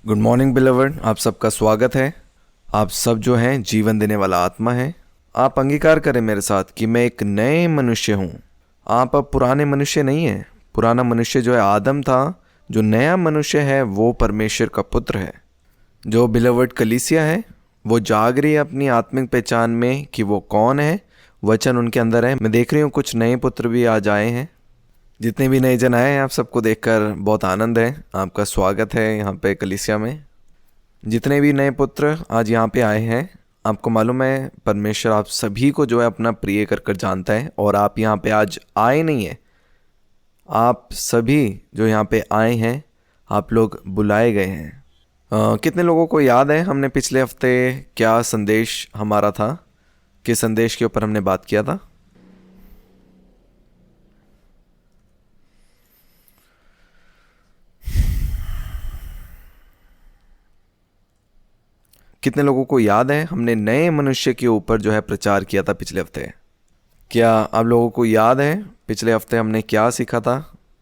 Good morning beloved, आप सबका स्वागत है। आप सब जो हैं जीवन देने वाला आत्मा है। आप अंगीकार करें मेरे साथ कि मैं एक नए मनुष्य हूँ। आप अब पुराने मनुष्य नहीं हैं। पुराना मनुष्य जो है आदम था, जो नया मनुष्य है वो परमेश्वर का पुत्र है। जो बिलवर्ड कलीसिया है वो जाग रही है अपनी आत्मिक पहचान में कि वो कौन है। वचन उनके अंदर है। मैं देख रही हूँ कुछ नए पुत्र भी आज आए हैं। जितने भी नए जन आए हैं, आप सबको देखकर बहुत आनंद है। आपका स्वागत है यहाँ पे कलीसिया में। जितने भी नए पुत्र आज यहाँ पे आए हैं, आपको मालूम है परमेश्वर आप सभी को जो है अपना प्रिय कर कर जानता है। और आप यहाँ पे आज आए नहीं हैं, आप सभी जो यहाँ पे आए हैं आप लोग बुलाए गए हैं। कितने लोगों को याद है हमने पिछले हफ्ते क्या संदेश हमारा था, किस संदेश के ऊपर हमने बात किया था? कितने लोगों को याद है हमने नए मनुष्य के ऊपर जो है प्रचार किया था पिछले हफ्ते? क्या आप लोगों को याद है पिछले हफ्ते हमने क्या सीखा था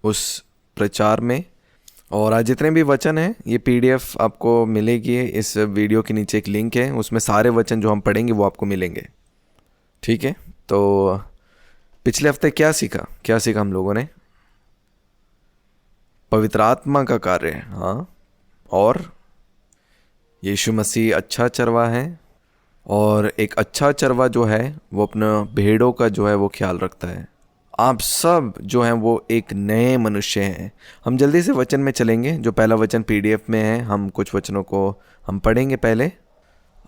उस प्रचार में? और आज जितने भी वचन हैं ये पीडीएफ आपको मिलेगी। इस वीडियो के नीचे एक लिंक है, उसमें सारे वचन जो हम पढ़ेंगे वो आपको मिलेंगे। ठीक है, तो पिछले हफ्ते क्या सीखा हम लोगों ने? पवित्र आत्मा का कार्य, हाँ। और यीशु मसीह अच्छा चरवा है, और एक अच्छा चरवा जो है वो अपना भेड़ों का जो है वो ख्याल रखता है। आप सब जो हैं वो एक नए मनुष्य हैं। हम जल्दी से वचन में चलेंगे। जो पहला वचन पीडीएफ में है, हम कुछ वचनों को हम पढ़ेंगे पहले।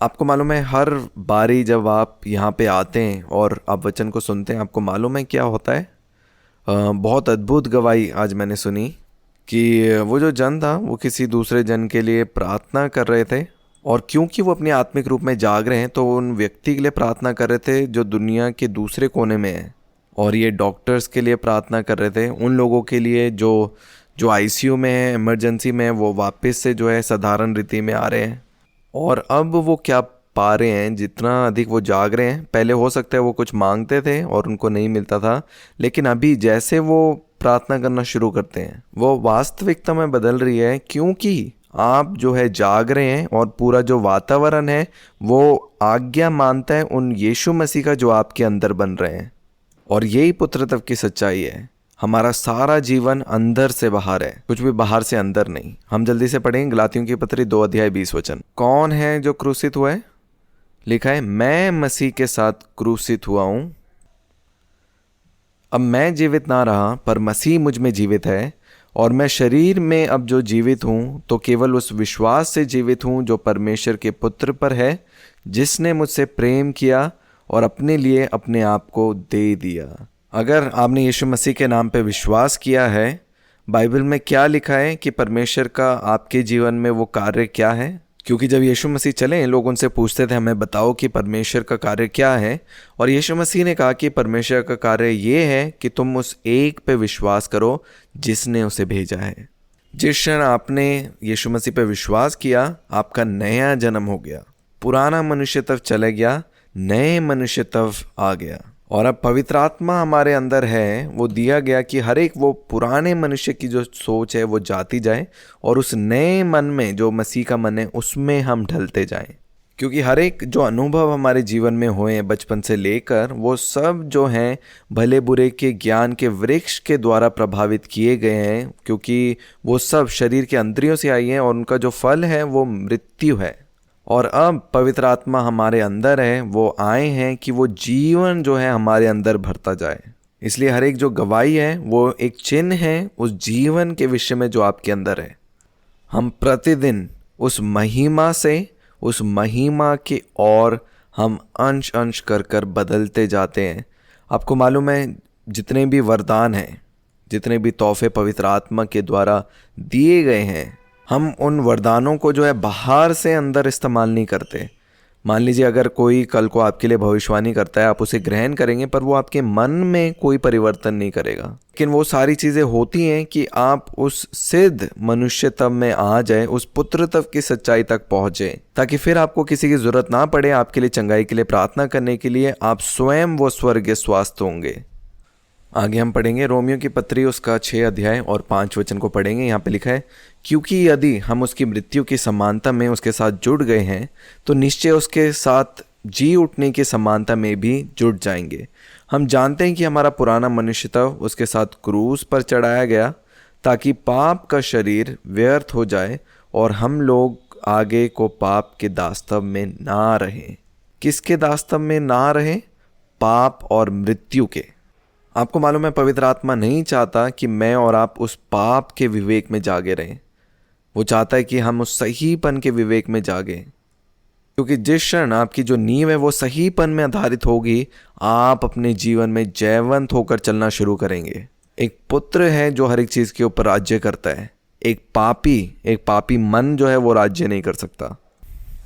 आपको मालूम है हर बारी जब आप यहाँ पे आते हैं और आप वचन को सुनते हैं, आपको मालूम है क्या होता है? बहुत अद्भुत गवाही आज मैंने सुनी कि वो जो जन था वो किसी दूसरे जन के लिए प्रार्थना कर रहे थे। और क्योंकि वो अपने आत्मिक रूप में जाग रहे हैं तो वो उन व्यक्ति के लिए प्रार्थना कर रहे थे जो दुनिया के दूसरे कोने में है। और ये डॉक्टर्स के लिए प्रार्थना कर रहे थे, उन लोगों के लिए जो आईसीयू में है, इमरजेंसी में है, वो वापस से जो है साधारण रीति में आ रहे हैं। और अब वो क्या पा रहे हैं, जितना अधिक वो जाग रहे हैं, पहले हो सकता है वो कुछ मांगते थे और उनको नहीं मिलता था, लेकिन अभी जैसे वो प्रार्थना करना शुरू करते हैं वो वास्तविकता में बदल रही है। क्योंकि आप जो है जाग रहे हैं और पूरा जो वातावरण है वो आज्ञा मानता है उन यीशु मसीह का जो आपके अंदर बन रहे हैं। और यही पुत्रत्व की सच्चाई है। हमारा सारा जीवन अंदर से बाहर है, कुछ भी बाहर से अंदर नहीं। हम जल्दी से पढ़ेंगे गलातियों की पत्री 2 अध्याय 20 वचन। कौन है जो क्रूसित हुआ है? लिखा है, मैं मसीह के साथ क्रूसित हुआ हूं। अब मैं जीवित ना रहा पर मसीह मुझ में जीवित है। और मैं शरीर में अब जो जीवित हूँ तो केवल उस विश्वास से जीवित हूँ जो परमेश्वर के पुत्र पर है, जिसने मुझसे प्रेम किया और अपने लिए अपने आप को दे दिया। अगर आपने यीशु मसीह के नाम पे विश्वास किया है, बाइबल में क्या लिखा है कि परमेश्वर का आपके जीवन में वो कार्य क्या है? क्योंकि जब यीशु मसीह चले, लोग उनसे पूछते थे हमें बताओ कि परमेश्वर का कार्य क्या है। और यीशु मसीह ने कहा कि परमेश्वर का कार्य ये है कि तुम उस एक पे विश्वास करो जिसने उसे भेजा है। जिस क्षण आपने यीशु मसीह पे विश्वास किया, आपका नया जन्म हो गया। पुराना मनुष्य तब चले गया, नए मनुष्य तब आ गया। और अब पवित्र आत्मा हमारे अंदर है, वो दिया गया कि हर एक वो पुराने मनुष्य की जो सोच है वो जाती जाए और उस नए मन में जो मसीह का मन है उसमें हम ढलते जाएं। क्योंकि हर एक जो अनुभव हमारे जीवन में हुए हैं बचपन से लेकर, वो सब जो हैं भले बुरे के ज्ञान के वृक्ष के द्वारा प्रभावित किए गए हैं। क्योंकि वो सब शरीर के अंतरियों से आई हैं और उनका जो फल है वो मृत्यु है। और अब पवित्र आत्मा हमारे अंदर है, वो आए हैं कि वो जीवन जो है हमारे अंदर भरता जाए। इसलिए हर एक जो गवाही है वो एक चिन्ह है उस जीवन के विषय में जो आपके अंदर है। हम प्रतिदिन उस महिमा से उस महिमा की ओर हम अंश अंश कर कर बदलते जाते हैं। आपको मालूम है जितने भी वरदान हैं, जितने भी तोहफे पवित्र आत्मा के द्वारा दिए गए हैं, हम उन वरदानों को जो है बाहर से अंदर इस्तेमाल नहीं करते। मान लीजिए अगर कोई कल को आपके लिए भविष्यवाणी करता है, आप उसे ग्रहण करेंगे पर वो आपके मन में कोई परिवर्तन नहीं करेगा। लेकिन वो सारी चीज़ें होती हैं कि आप उस सिद्ध मनुष्यत्व में आ जाए, उस पुत्रत्व की सच्चाई तक पहुँचे, ताकि फिर आपको किसी की ज़रूरत ना पड़े आपके लिए चंगाई के लिए प्रार्थना करने के लिए। आप स्वयं वो स्वर्गीय स्वास्थ्य होंगे। आगे हम पढ़ेंगे रोमियो की पत्री उसका 6 अध्याय और 5 वचन को पढ़ेंगे। यहाँ पे लिखा है, क्योंकि यदि हम उसकी मृत्यु की समानता में उसके साथ जुड़ गए हैं तो निश्चय उसके साथ जी उठने की समानता में भी जुड़ जाएंगे। हम जानते हैं कि हमारा पुराना मनुष्यत्व उसके साथ क्रूस पर चढ़ाया गया ताकि पाप का शरीर व्यर्थ हो जाए और हम लोग आगे को पाप के दास्तव में ना रहें। किसके दास्तव में ना रहें? पाप और मृत्यु के। आपको मालूम है पवित्र आत्मा नहीं चाहता कि मैं और आप उस पाप के विवेक में जागे रहें। वो चाहता है कि हम उस सहीपन के विवेक में जागे, क्योंकि जिस क्षण आपकी जो नींव है वो सहीपन में आधारित होगी, आप अपने जीवन में जयवंत होकर चलना शुरू करेंगे। एक पुत्र है जो हर एक चीज के ऊपर राज्य करता है। एक पापी मन जो है वो राज्य नहीं कर सकता।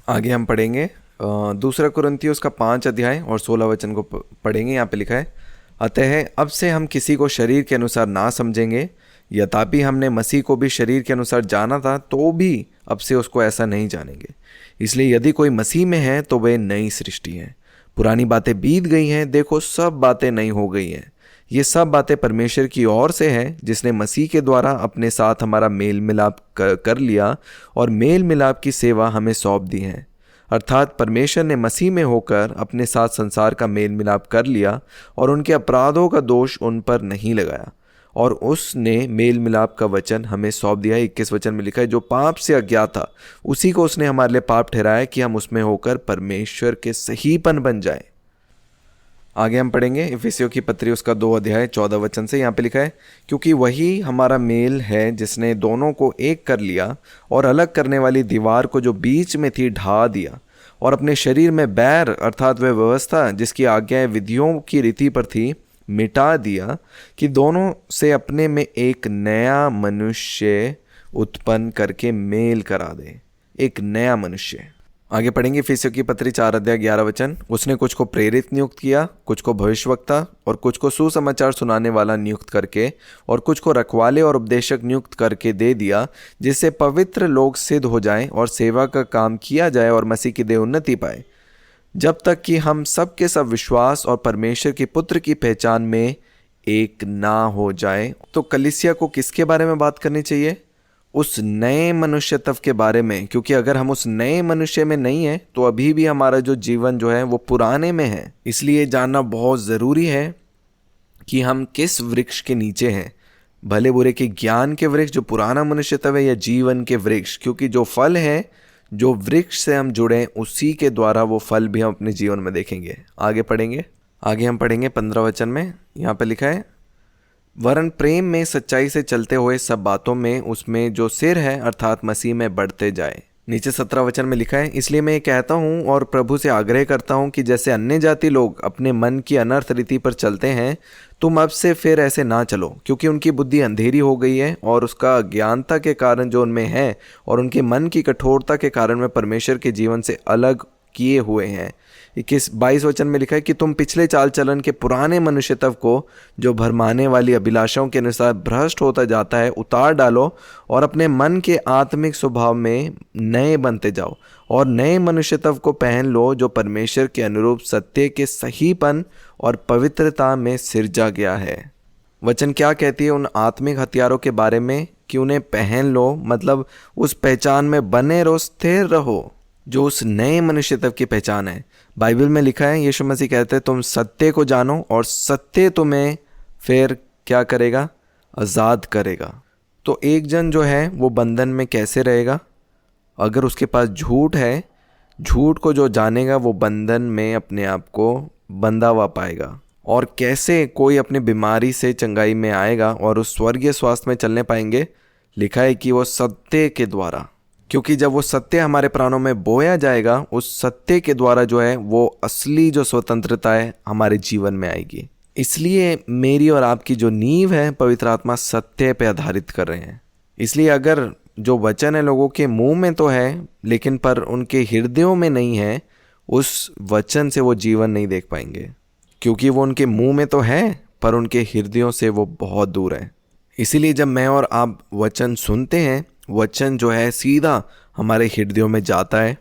आगे हम पढ़ेंगे दूसरा कुरिन्थियों उसका 5 अध्याय और 16 वचन को पढ़ेंगे। यहाँ पे लिखा है, अतः अब से हम किसी को शरीर के अनुसार ना समझेंगे, यद्यपि हमने मसीह को भी शरीर के अनुसार जाना था तो भी अब से उसको ऐसा नहीं जानेंगे। इसलिए यदि कोई मसीह में है तो वह नई सृष्टि है, पुरानी बातें बीत गई हैं, देखो सब बातें नई हो गई हैं। ये सब बातें परमेश्वर की ओर से है, जिसने मसीह के द्वारा अपने साथ हमारा मेल मिलाप कर लिया और मेल मिलाप की सेवा हमें सौंप दी है। अर्थात परमेश्वर ने मसीह में होकर अपने साथ संसार का मेल मिलाप कर लिया और उनके अपराधों का दोष उन पर नहीं लगाया, और उसने मेल मिलाप का वचन हमें सौंप दिया। 21 वचन में लिखा है, जो पाप से अज्ञात था उसी को उसने हमारे लिए पाप ठहराया कि हम उसमें होकर परमेश्वर के सहीपन बन जाएं। आगे हम पढ़ेंगे इफिसियों की पत्री उसका 2 अध्याय 14 वचन से। यहाँ पे लिखा है, क्योंकि वही हमारा मेल है जिसने दोनों को एक कर लिया और अलग करने वाली दीवार को जो बीच में थी ढा दिया, और अपने शरीर में बैर अर्थात वह व्यवस्था जिसकी आज्ञाएं विधियों की रीति पर थी मिटा दिया, कि दोनों से अपने में एक नया मनुष्य उत्पन्न करके मेल करा दे। एक नया मनुष्य। आगे पढ़ेंगे इफिसियों की पत्री 4 अध्याय 11 वचन। उसने कुछ को प्रेरित नियुक्त किया, कुछ को भविष्यवक्ता और कुछ को सुसमाचार सुनाने वाला नियुक्त करके, और कुछ को रखवाले और उपदेशक नियुक्त करके दे दिया, जिससे पवित्र लोग सिद्ध हो जाएं और सेवा का काम किया जाए और मसीह की देह उन्नति पाए, जब तक कि हम सब के सब विश्वास और परमेश्वर के पुत्र की पहचान में एक ना हो जाए। तो कलीसिया को किसके बारे में बात करनी चाहिए? उस नए मनुष्यत्व के बारे में, क्योंकि अगर हम उस नए मनुष्य में नहीं है तो अभी भी हमारा जो जीवन जो है वो पुराने में है। इसलिए जानना बहुत ज़रूरी है कि हम किस वृक्ष के नीचे हैं, भले बुरे के ज्ञान के वृक्ष जो पुराना मनुष्यत्व है, या जीवन के वृक्ष, क्योंकि जो फल है, जो वृक्ष से हम जुड़े उसी के द्वारा वो फल भी हम अपने जीवन में देखेंगे। आगे पढ़ेंगे। आगे हम पढ़ेंगे 15 वचन में। यहाँ पे लिखा है, वरन प्रेम में सच्चाई से चलते हुए सब बातों में उसमें जो सिर है अर्थात मसीह में बढ़ते जाए। नीचे 17 वचन में लिखा है, इसलिए मैं ये कहता हूँ और प्रभु से आग्रह करता हूँ कि जैसे अन्य जाति लोग अपने मन की अनर्थ रीति पर चलते हैं, तुम अब से फिर ऐसे ना चलो, क्योंकि उनकी बुद्धि अंधेरी हो गई है और उसका अज्ञानता के कारण जो उनमें है और उनके मन की कठोरता के कारण वे परमेश्वर के जीवन से अलग किए हुए हैं। 22 वचन में लिखा है कि तुम पिछले चाल चलन के पुराने मनुष्यत्व को जो भरमाने वाली अभिलाषाओं के अनुसार भ्रष्ट होता जाता है उतार डालो और अपने मन के आत्मिक स्वभाव में नए बनते जाओ और नए मनुष्यत्व को पहन लो, जो परमेश्वर के अनुरूप सत्य के सहीपन और पवित्रता में सिरजा गया है। वचन क्या कहती है उन आत्मिक हथियारों के बारे में कि उन्हें पहन लो, मतलब उस पहचान में बने रहो, स्थिर रहो, जो उस नए मनुष्यत्व की पहचान है। बाइबल में लिखा है, यीशु मसीह कहते हैं तुम सत्य को जानो और सत्य तुम्हें फिर क्या करेगा? आज़ाद करेगा। तो एक जन जो है वो बंधन में कैसे रहेगा? अगर उसके पास झूठ है, झूठ को जो जानेगा वो बंधन में अपने आप को बंधा हुआ पाएगा। और कैसे कोई अपनी बीमारी से चंगाई में आएगा और उस स्वर्गीय स्वास्थ्य में चलने पाएंगे? लिखा है कि वो सत्य के द्वारा, क्योंकि जब वो सत्य हमारे प्राणों में बोया जाएगा, उस सत्य के द्वारा जो है वो असली जो स्वतंत्रता है हमारे जीवन में आएगी। इसलिए मेरी और आपकी जो नींव है पवित्र आत्मा सत्य पे आधारित कर रहे हैं। इसलिए अगर जो वचन है लोगों के मुंह में तो है लेकिन पर उनके हृदयों में नहीं है, उस वचन से वो जीवन नहीं देख पाएंगे, क्योंकि वो उनके मुंह में तो है पर उनके हृदयों से वो बहुत दूर है। इसीलिए जब मैं और आप वचन सुनते हैं, वचन जो है सीधा हमारे हृदयों में जाता है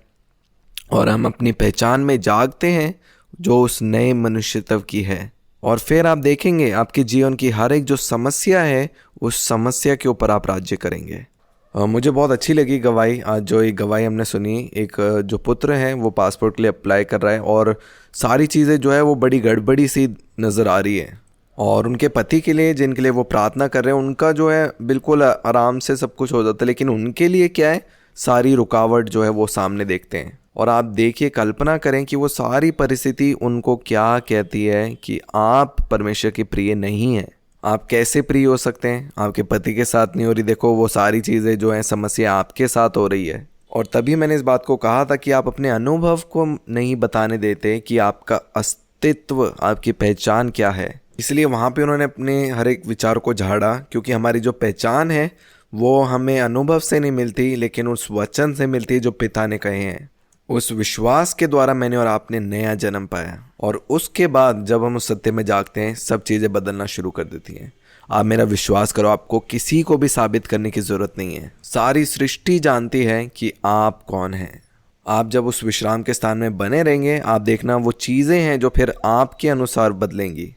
और हम अपनी पहचान में जागते हैं जो उस नए मनुष्यत्व की है। और फिर आप देखेंगे आपके जीवन की हर एक जो समस्या है उस समस्या के ऊपर आप राज्य करेंगे। मुझे बहुत अच्छी लगी गवाही। आज जो एक गवाही हमने सुनी, एक जो पुत्र है वो पासपोर्ट के लिए अप्लाई कर रहा है और सारी चीज़ें जो है वो बड़ी गड़बड़ी सी नज़र आ रही है, और उनके पति के लिए जिनके लिए वो प्रार्थना कर रहे हैं उनका जो है बिल्कुल आराम से सब कुछ हो जाता है, लेकिन उनके लिए क्या है, सारी रुकावट जो है वो सामने देखते हैं। और आप देखिए, कल्पना करें कि वो सारी परिस्थिति उनको क्या कहती है कि आप परमेश्वर के प्रिय नहीं हैं। आप कैसे प्रिय हो सकते हैं? आपके पति के साथ नहीं हो रही, देखो वो सारी चीज़ें जो हैं समस्या आपके साथ हो रही है। और तभी मैंने इस बात को कहा था कि आप अपने अनुभव को नहीं बताने देते कि आपका अस्तित्व, आपकी पहचान क्या है। इसलिए वहाँ पे उन्होंने अपने हर एक विचार को झाड़ा, क्योंकि हमारी जो पहचान है वो हमें अनुभव से नहीं मिलती, लेकिन उस वचन से मिलती है जो पिता ने कहे हैं। उस विश्वास के द्वारा मैंने और आपने नया जन्म पाया, और उसके बाद जब हम उस सत्य में जागते हैं सब चीज़ें बदलना शुरू कर देती हैं। आप मेरा विश्वास करो, आपको किसी को भी साबित करने की ज़रूरत नहीं है। सारी सृष्टि जानती है कि आप कौन हैं। आप जब उस विश्राम के स्थान में बने रहेंगे, आप देखना वो चीज़ें हैं जो फिर आपके अनुसार बदलेंगी।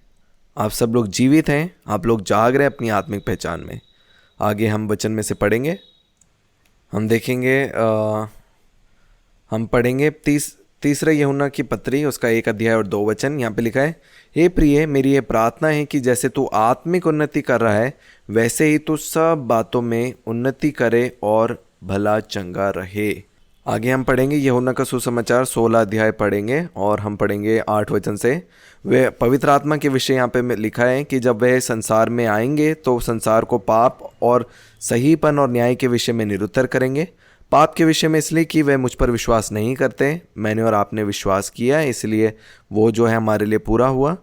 आप सब लोग जीवित हैं, आप लोग जाग रहे हैं अपनी आत्मिक पहचान में। आगे हम वचन में से पढ़ेंगे, हम देखेंगे, हम पढ़ेंगे तीसरा यूहन्ना की पत्री, उसका 1 अध्याय और 2 वचन। यहाँ पे लिखा है, हे प्रिय, मेरी ये प्रार्थना है कि जैसे तू आत्मिक उन्नति कर रहा है वैसे ही तू सब बातों में उन्नति करे और भला चंगा रहे। आगे हम पढ़ेंगे यूहन्ना का सुसमाचार 16 अध्याय पढ़ेंगे, और हम पढ़ेंगे 8 वचन से। वे पवित्र आत्मा के विषय यहाँ पे लिखा है कि जब वह संसार में आएंगे तो संसार को पाप और सहीपन और न्याय के विषय में निरुत्तर करेंगे। पाप के विषय में इसलिए कि वह मुझ पर विश्वास नहीं करते, मैंने और आपने विश्वास किया इसलिए वो जो है हमारे लिए पूरा हुआ।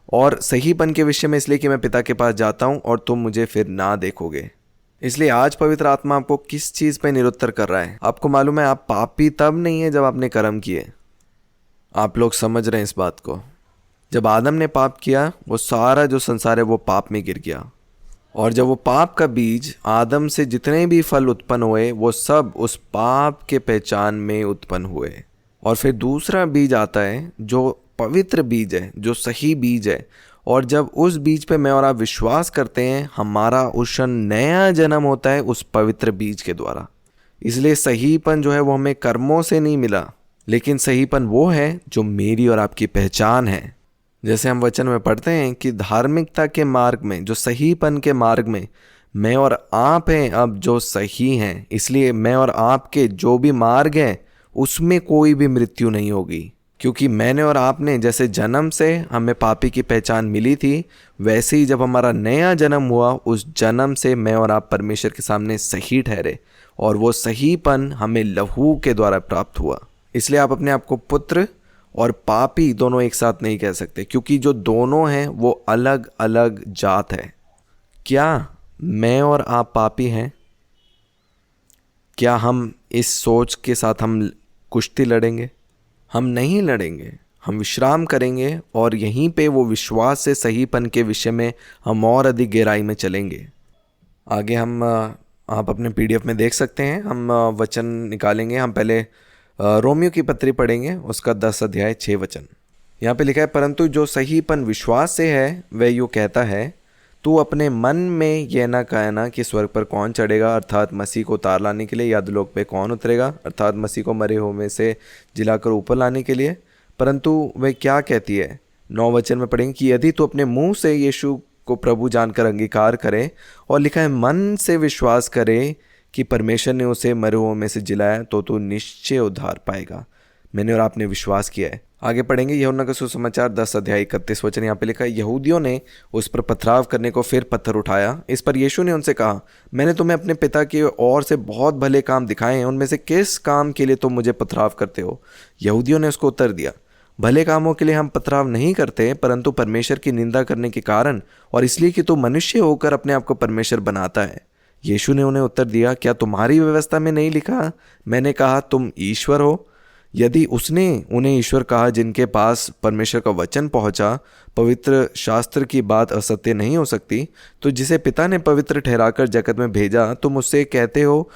और सहीपन के विषय में इसलिए कि मैं पिता के पास जाता हूँ और तुम मुझे फिर ना देखोगे। इसलिए आज पवित्र आत्मा आपको किस चीज़ पे निरुत्तर कर रहा है? आपको मालूम है, आप पापी तब नहीं है जब आपने कर्म किए। आप लोग समझ रहे हैं इस बात को? जब आदम ने पाप किया, वो सारा जो संसार है वो पाप में गिर गया, और जब वो पाप का बीज आदम से जितने भी फल उत्पन्न हुए वो सब उस पाप के पहचान में उत्पन्न हुए। और फिर दूसरा बीज आता है जो पवित्र बीज है, जो सही बीज है, और जब उस बीज पे मैं और आप विश्वास करते हैं, हमारा उस नया जन्म होता है उस पवित्र बीज के द्वारा। इसलिए सहीपन जो है वो हमें कर्मों से नहीं मिला, लेकिन सहीपन वो है जो मेरी और आपकी पहचान है। जैसे हम वचन में पढ़ते हैं कि धार्मिकता के मार्ग में, जो सहीपन के मार्ग में मैं और आप हैं अब जो सही हैं, इसलिए मैं और आपके जो भी मार्ग हैं उसमें कोई भी मृत्यु नहीं होगी। क्योंकि मैंने और आपने जैसे जन्म से हमें पापी की पहचान मिली थी, वैसे ही जब हमारा नया जन्म हुआ उस जन्म से मैं और आप परमेश्वर के सामने सही ठहरे, और वो सहीपन हमें लहू के द्वारा प्राप्त हुआ। इसलिए आप अपने आप को पुत्र और पापी दोनों एक साथ नहीं कह सकते, क्योंकि जो दोनों हैं वो अलग अलग जात है। क्या मैं और आप पापी हैं? क्या हम इस सोच के साथ हम कुश्ती लड़ेंगे? हम नहीं लड़ेंगे, हम विश्राम करेंगे, और यहीं पे वो विश्वास से सहीपन के विषय में हम और अधिक गहराई में चलेंगे। आगे हम आप अपने PDF में देख सकते हैं, हम वचन निकालेंगे। हम पहले रोमियो की पत्री पढ़ेंगे, उसका 10 अध्याय 6 वचन। यहाँ पे लिखा है, परंतु जो सहीपन विश्वास से है वह यूँ कहता है, तू अपने मन में यह ना कहना कि स्वर्ग पर कौन चढ़ेगा, अर्थात मसीह को उतार लाने के लिए, या अधोलोक पे कौन उतरेगा, अर्थात मसीह को मरे हुए में से जिलाकर ऊपर लाने के लिए। परंतु वह क्या कहती है, 9 वचन में पढ़ेंगे कि यदि तू अपने मुंह से यीशु को प्रभु जानकर अंगीकार करे, और लिखा है मन से विश्वास करे कि परमेश्वर ने उसे मरे हुए में से जिलाया, तो तू निश्चय उद्धार पाएगा। मैंने और आपने विश्वास किया है। आगे पढ़ेंगे यूहन्ना का सुसमाचार 10 अध्याय 31 वचन। यहाँ पे लिखा है, यहूदियों ने उस पर पथराव करने को फिर पत्थर उठाया। इस पर यीशु ने उनसे कहा, मैंने तुम्हें अपने पिता की ओर से बहुत भले काम दिखाए हैं, उनमें से किस काम के लिए तुम मुझे पथराव करते हो? यहूदियों ने उसको उत्तर दिया, भले कामों के लिए हम पथराव नहीं करते, परंतु परमेश्वर की निंदा करने के कारण, और इसलिए कि तू मनुष्य होकर अपने आप को परमेश्वर बनाता है। यीशु ने उन्हें उत्तर दिया, क्या तुम्हारी व्यवस्था में नहीं लिखा, मैंने कहा तुम ईश्वर हो? यदि उसने उन्हें ईश्वर कहा जिनके पास परमेश्वर का वचन पहुंचा, पवित्र शास्त्र की बात असत्य नहीं हो सकती, तो जिसे पिता ने पवित्र ठहराकर जगत में भेजा तुम उससे कहते हो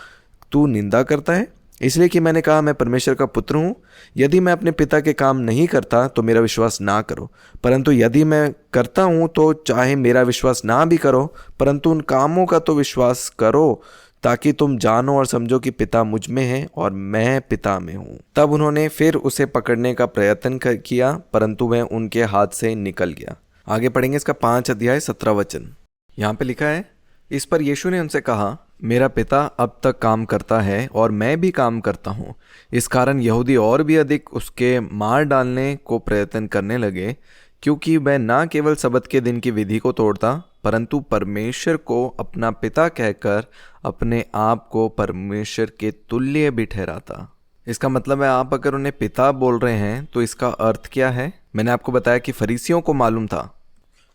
तू निंदा करता है? इसलिए कि मैंने कहा मैं परमेश्वर का पुत्र हूँ। यदि मैं अपने पिता के काम नहीं करता तो मेरा विश्वास ना करो, परंतु यदि मैं करता हूँ तो चाहे मेरा विश्वास ना भी करो, परंतु उन कामों का तो विश्वास करो, ताकि तुम जानो और समझो कि पिता मुझ में है और मैं पिता में हूँ। तब उन्होंने फिर उसे पकड़ने का प्रयत्न किया, परंतु वह उनके हाथ से निकल गया। आगे पढ़ेंगे इसका 5 अध्याय 17 वचन। यहाँ पे लिखा है, इस पर यीशु ने उनसे कहा, मेरा पिता अब तक काम करता है और मैं भी काम करता हूँ। इस कारण यहूदी और भी अधिक उसके मार डालने को प्रयत्न करने लगे, क्योंकि वह न केवल सबत के दिन की विधि को तोड़ता, परंतु परमेश्वर को अपना पिता कहकर अपने आप को परमेश्वर के तुल्य भी ठहराता। इसका मतलब है, आप अगर उन्हें पिता बोल रहे हैं तो इसका अर्थ क्या है? मैंने आपको बताया कि फरीसियों को मालूम था।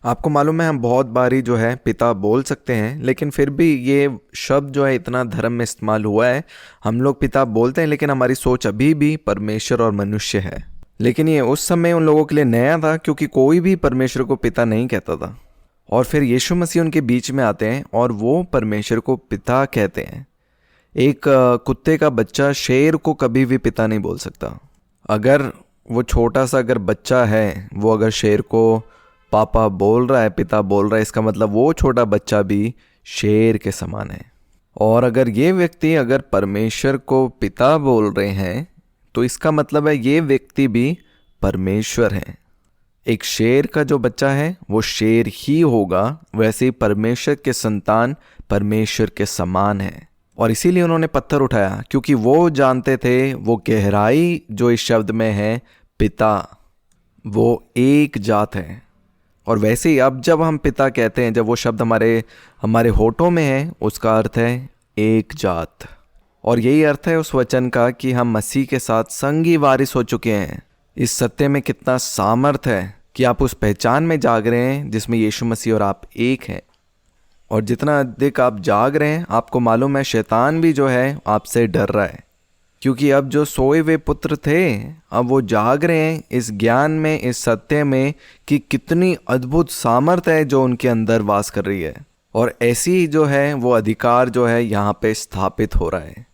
आपको मालूम है, हम बहुत बारी जो है पिता बोल सकते हैं, लेकिन फिर भी ये शब्द जो है इतना धर्म में इस्तेमाल हुआ है। हम लोग पिता बोलते हैं, लेकिन हमारी सोच अभी भी परमेश्वर और मनुष्य है। लेकिन ये उस समय उन लोगों के लिए नया था, क्योंकि कोई भी परमेश्वर को पिता नहीं कहता था। और फिर यीशु मसीह उनके बीच में आते हैं और वो परमेश्वर को पिता कहते हैं। एक कुत्ते का बच्चा शेर को कभी भी पिता नहीं बोल सकता। अगर वो छोटा सा अगर बच्चा है, वो अगर शेर को पापा बोल रहा है, पिता बोल रहा है, इसका मतलब वो छोटा बच्चा भी शेर के समान है। और अगर ये व्यक्ति अगर परमेश्वर को पिता बोल रहे हैं तो इसका मतलब है ये व्यक्ति भी परमेश्वर है। एक शेर का जो बच्चा है वो शेर ही होगा, वैसे ही परमेश्वर के संतान परमेश्वर के समान है। और इसीलिए उन्होंने पत्थर उठाया, क्योंकि वो जानते थे वो गहराई जो इस शब्द में है पिता, वो एक जात है। और वैसे ही अब जब हम पिता कहते हैं, जब वो शब्द हमारे होठों में है, उसका अर्थ है एक जात। और यही अर्थ है उस वचन का कि हम मसीह के साथ संगी वारिस हो चुके हैं। इस सत्य में कितना सामर्थ है कि आप उस पहचान में जाग रहे हैं जिसमें यीशु मसीह और आप एक हैं। और जितना अधिक आप जाग रहे हैं, आपको मालूम है शैतान भी जो है आपसे डर रहा है, क्योंकि अब जो सोए हुए पुत्र थे अब वो जाग रहे हैं इस ज्ञान में, इस सत्य में कि कितनी अद्भुत सामर्थ है जो उनके अंदर वास कर रही है। और ऐसी जो है वो अधिकार जो है यहाँ पे स्थापित हो रहा है।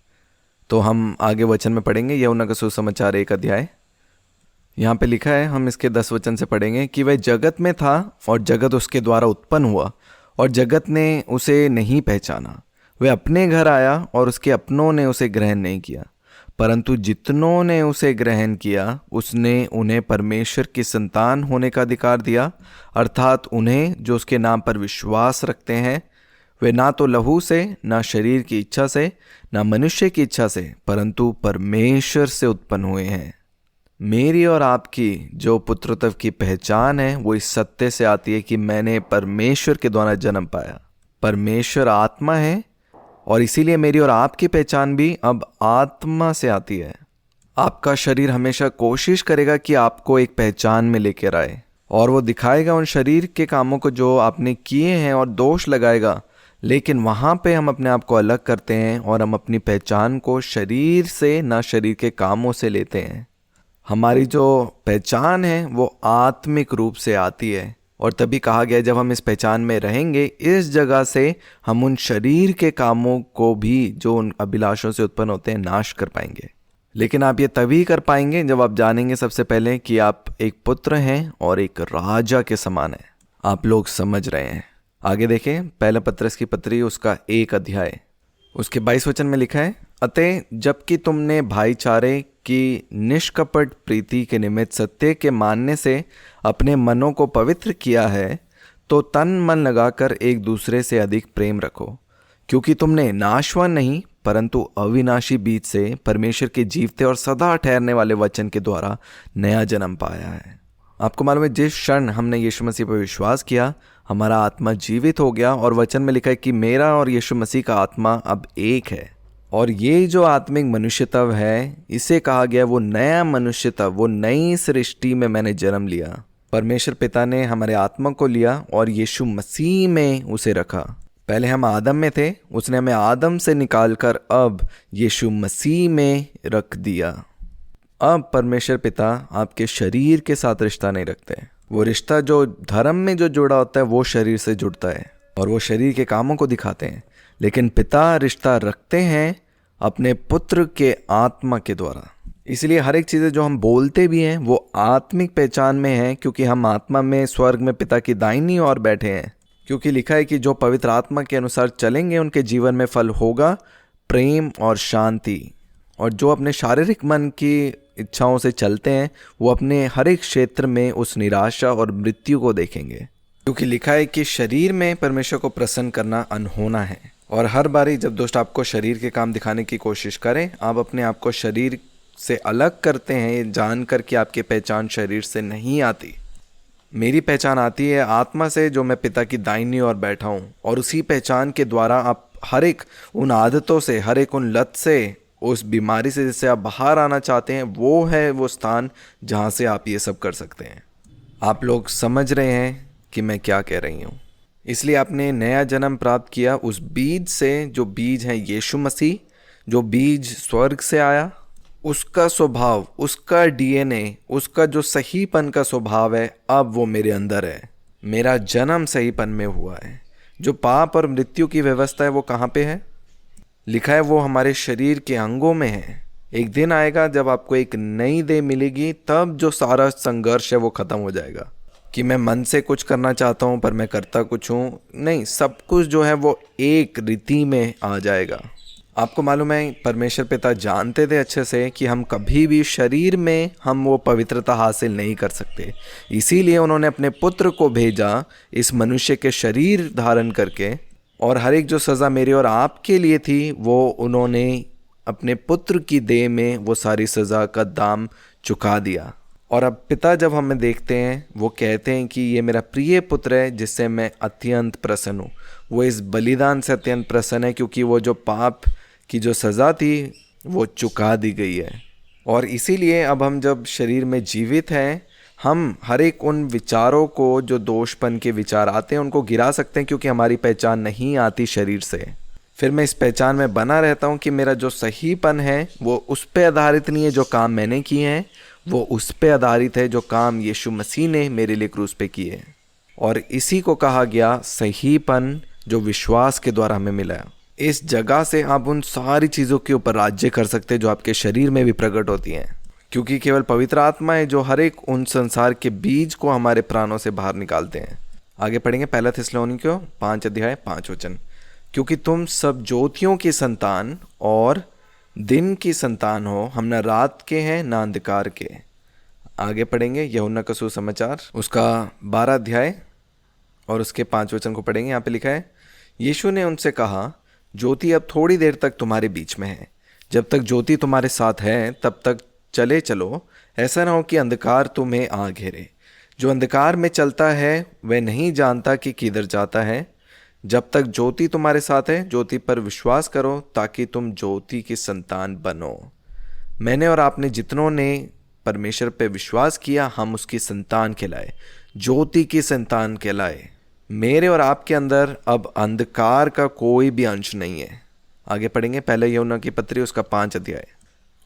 तो हम आगे वचन में पढ़ेंगे, यूहन्ना का सुसमाचार 1 अध्याय। यहाँ पे लिखा है, हम इसके 10 वचन से पढ़ेंगे कि वह जगत में था और जगत उसके द्वारा उत्पन्न हुआ और जगत ने उसे नहीं पहचाना। वह अपने घर आया और उसके अपनों ने उसे ग्रहण नहीं किया, परंतु जितनों ने उसे ग्रहण किया उसने उन्हें परमेश्वर की संतान होने का अधिकार दिया, अर्थात उन्हें जो उसके नाम पर विश्वास रखते हैं। वे ना तो लहू से, ना शरीर की इच्छा से, ना मनुष्य की इच्छा से, परंतु परमेश्वर से उत्पन्न हुए हैं। मेरी और आपकी जो पुत्रत्व की पहचान है वो इस सत्य से आती है कि मैंने परमेश्वर के द्वारा जन्म पाया। परमेश्वर आत्मा है और इसीलिए मेरी और आपकी पहचान भी अब आत्मा से आती है। आपका शरीर हमेशा कोशिश करेगा कि आपको एक पहचान में लेकर आए, और वो दिखाएगा उन शरीर के कामों को जो आपने किए हैं और दोष लगाएगा। लेकिन वहाँ पे हम अपने आप को अलग करते हैं और हम अपनी पहचान को शरीर से, ना शरीर के कामों से लेते हैं। हमारी जो पहचान है वो आत्मिक रूप से आती है। और तभी कहा गया जब हम इस पहचान में रहेंगे, इस जगह से हम उन शरीर के कामों को भी जो उन अभिलाषों से उत्पन्न होते हैं नाश कर पाएंगे। लेकिन आप ये तभी कर पाएंगे जब आप जानेंगे सबसे पहले कि आप एक पुत्र हैं और एक राजा के समान हैं। आप लोग समझ रहे हैं? आगे देखें, पहला पत्रस की पत्री उसका 1 अध्याय उसके 22 वचन में लिखा है, अतः जबकि तुमने भाईचारे की निष्कपट प्रीति के निमित्त सत्य के मानने से अपने मनों को पवित्र किया है, तो तन मन लगाकर एक दूसरे से अधिक प्रेम रखो, क्योंकि तुमने नाशवान नहीं परंतु अविनाशी बीज से परमेश्वर के जीवते और सदा ठहरने वाले वचन के द्वारा नया जन्म पाया है। आपको मालूम है, जिस क्षण हमने यीशु मसीह पर विश्वास किया, हमारा आत्मा जीवित हो गया। और वचन में लिखा है कि मेरा और यीशु मसीह का आत्मा अब एक है। और ये जो आत्मिक मनुष्यत्व है, इसे कहा गया वो नया मनुष्यत्व, वो नई सृष्टि में मैंने जन्म लिया। परमेश्वर पिता ने हमारे आत्मा को लिया और यीशु मसीह में उसे रखा। पहले हम आदम में थे, उसने हमें आदम से निकालकर अब यीशु मसीह में रख दिया। अब परमेश्वर पिता आपके शरीर के साथ रिश्ता नहीं रखते। वो रिश्ता जो धर्म में जो जुड़ा होता है वो शरीर से जुड़ता है और वो शरीर के कामों को दिखाते हैं। लेकिन पिता रिश्ता रखते हैं अपने पुत्र के आत्मा के द्वारा। इसलिए हर एक चीज़ें जो हम बोलते भी हैं वो आत्मिक पहचान में है, क्योंकि हम आत्मा में स्वर्ग में पिता की दाहिनी ओर बैठे हैं। क्योंकि लिखा है कि जो पवित्र आत्मा के अनुसार चलेंगे उनके जीवन में फल होगा प्रेम और शांति। और जो अपने शारीरिक मन की इच्छाओं से चलते हैं वो अपने हर एक क्षेत्र में उस निराशा और मृत्यु को देखेंगे। क्योंकि लिखा है कि शरीर में परमेश्वर को प्रसन्न करना अनहोना है। और हर बारी जब दोस्त आपको शरीर के काम दिखाने की कोशिश करें, आप अपने आप को शरीर से अलग करते हैं, ये जानकर कि आपकी पहचान शरीर से नहीं आती। मेरी पहचान आती है आत्मा से, जो मैं पिता की दाहिनी ओर बैठा हूँ। और उसी पहचान के द्वारा आप हर एक उन आदतों से, हर एक उन लत से, उस बीमारी से जिससे आप बाहर आना चाहते हैं, वो है वो स्थान जहाँ से आप ये सब कर सकते हैं। आप लोग समझ रहे हैं कि मैं क्या कह रही हूँ। इसलिए आपने नया जन्म प्राप्त किया उस बीज से, जो बीज है यीशु मसीह, जो बीज स्वर्ग से आया। उसका स्वभाव, उसका डीएनए, उसका जो सहीपन का स्वभाव है, अब वो मेरे अंदर है। मेरा जन्म सहीपन में हुआ है। जो पाप और मृत्यु की व्यवस्था है वो कहाँ पे है? लिखा है वो हमारे शरीर के अंगों में है। एक दिन आएगा जब आपको एक नई देह मिलेगी, तब जो सारा संघर्ष है वो खत्म हो जाएगा कि मैं मन से कुछ करना चाहता हूँ पर मैं करता कुछ हूँ। नहीं, सब कुछ जो है वो एक रीति में आ जाएगा। आपको मालूम है परमेश्वर पिता जानते थे अच्छे से कि हम कभी भी शरीर में हम वो पवित्रता हासिल नहीं कर सकते। इसीलिए उन्होंने अपने पुत्र को भेजा इस मनुष्य के शरीर धारण करके, और हर एक जो सज़ा मेरे और आपके लिए थी वो उन्होंने अपने पुत्र की देह में वो सारी सज़ा का दाम चुका दिया। और अब पिता जब हमें देखते हैं वो कहते हैं कि ये मेरा प्रिय पुत्र है जिससे मैं अत्यंत प्रसन्न हूँ। वो इस बलिदान से अत्यंत प्रसन्न है क्योंकि वो जो पाप की जो सज़ा थी वो चुका दी गई है। और इसीलिए अब हम जब शरीर में जीवित हैं, हम हर एक उन विचारों को जो दोषपन के विचार आते हैं उनको गिरा सकते हैं, क्योंकि हमारी पहचान नहीं आती शरीर से। फिर मैं इस पहचान में बना रहता हूँ कि मेरा जो सहीपन है वो उस पे आधारित नहीं है जो काम मैंने किए हैं, वो उस पे आधारित है जो काम यीशु मसीह ने मेरे लिए क्रूस पे किए। और इसी को कहा गया सहीपन, जो विश्वास के द्वारा हमें मिला। इस जगह से आप उन सारी चीज़ों के ऊपर राज्य कर सकते हैं जो आपके शरीर में भी प्रकट होती हैं, क्योंकि केवल पवित्र आत्मा है जो हर एक उन संसार के बीज को हमारे प्राणों से बाहर निकालते हैं। आगे पढ़ेंगे 1 थिस्सलुनीकियों 5:5 क्योंकि तुम सब ज्योतियों की संतान और दिन की संतान हो, हम न रात के हैं न अंधकार के। आगे पढ़ेंगे यूहन्ना का सुसमाचार उसका 12 और उसके 5 को पढ़ेंगे। यहाँ पे लिखा है, यीशु ने उनसे कहा, ज्योति अब थोड़ी देर तक तुम्हारे बीच में है। जब तक ज्योति तुम्हारे साथ है तब तक चले चलो, ऐसा ना हो कि अंधकार तुम्हें आ घेरे। जो अंधकार में चलता है वह नहीं जानता कि किधर जाता है। जब तक ज्योति तुम्हारे साथ है, ज्योति पर विश्वास करो ताकि तुम ज्योति की संतान बनो। मैंने और आपने जितनों ने परमेश्वर पे विश्वास किया, हम उसकी संतान कहलाए, ज्योति की संतान कहलाए। मेरे और आपके अंदर अब अंधकार का कोई भी अंश नहीं है। आगे पढ़ेंगे 1 यूहन्ना की पत्री उसका 5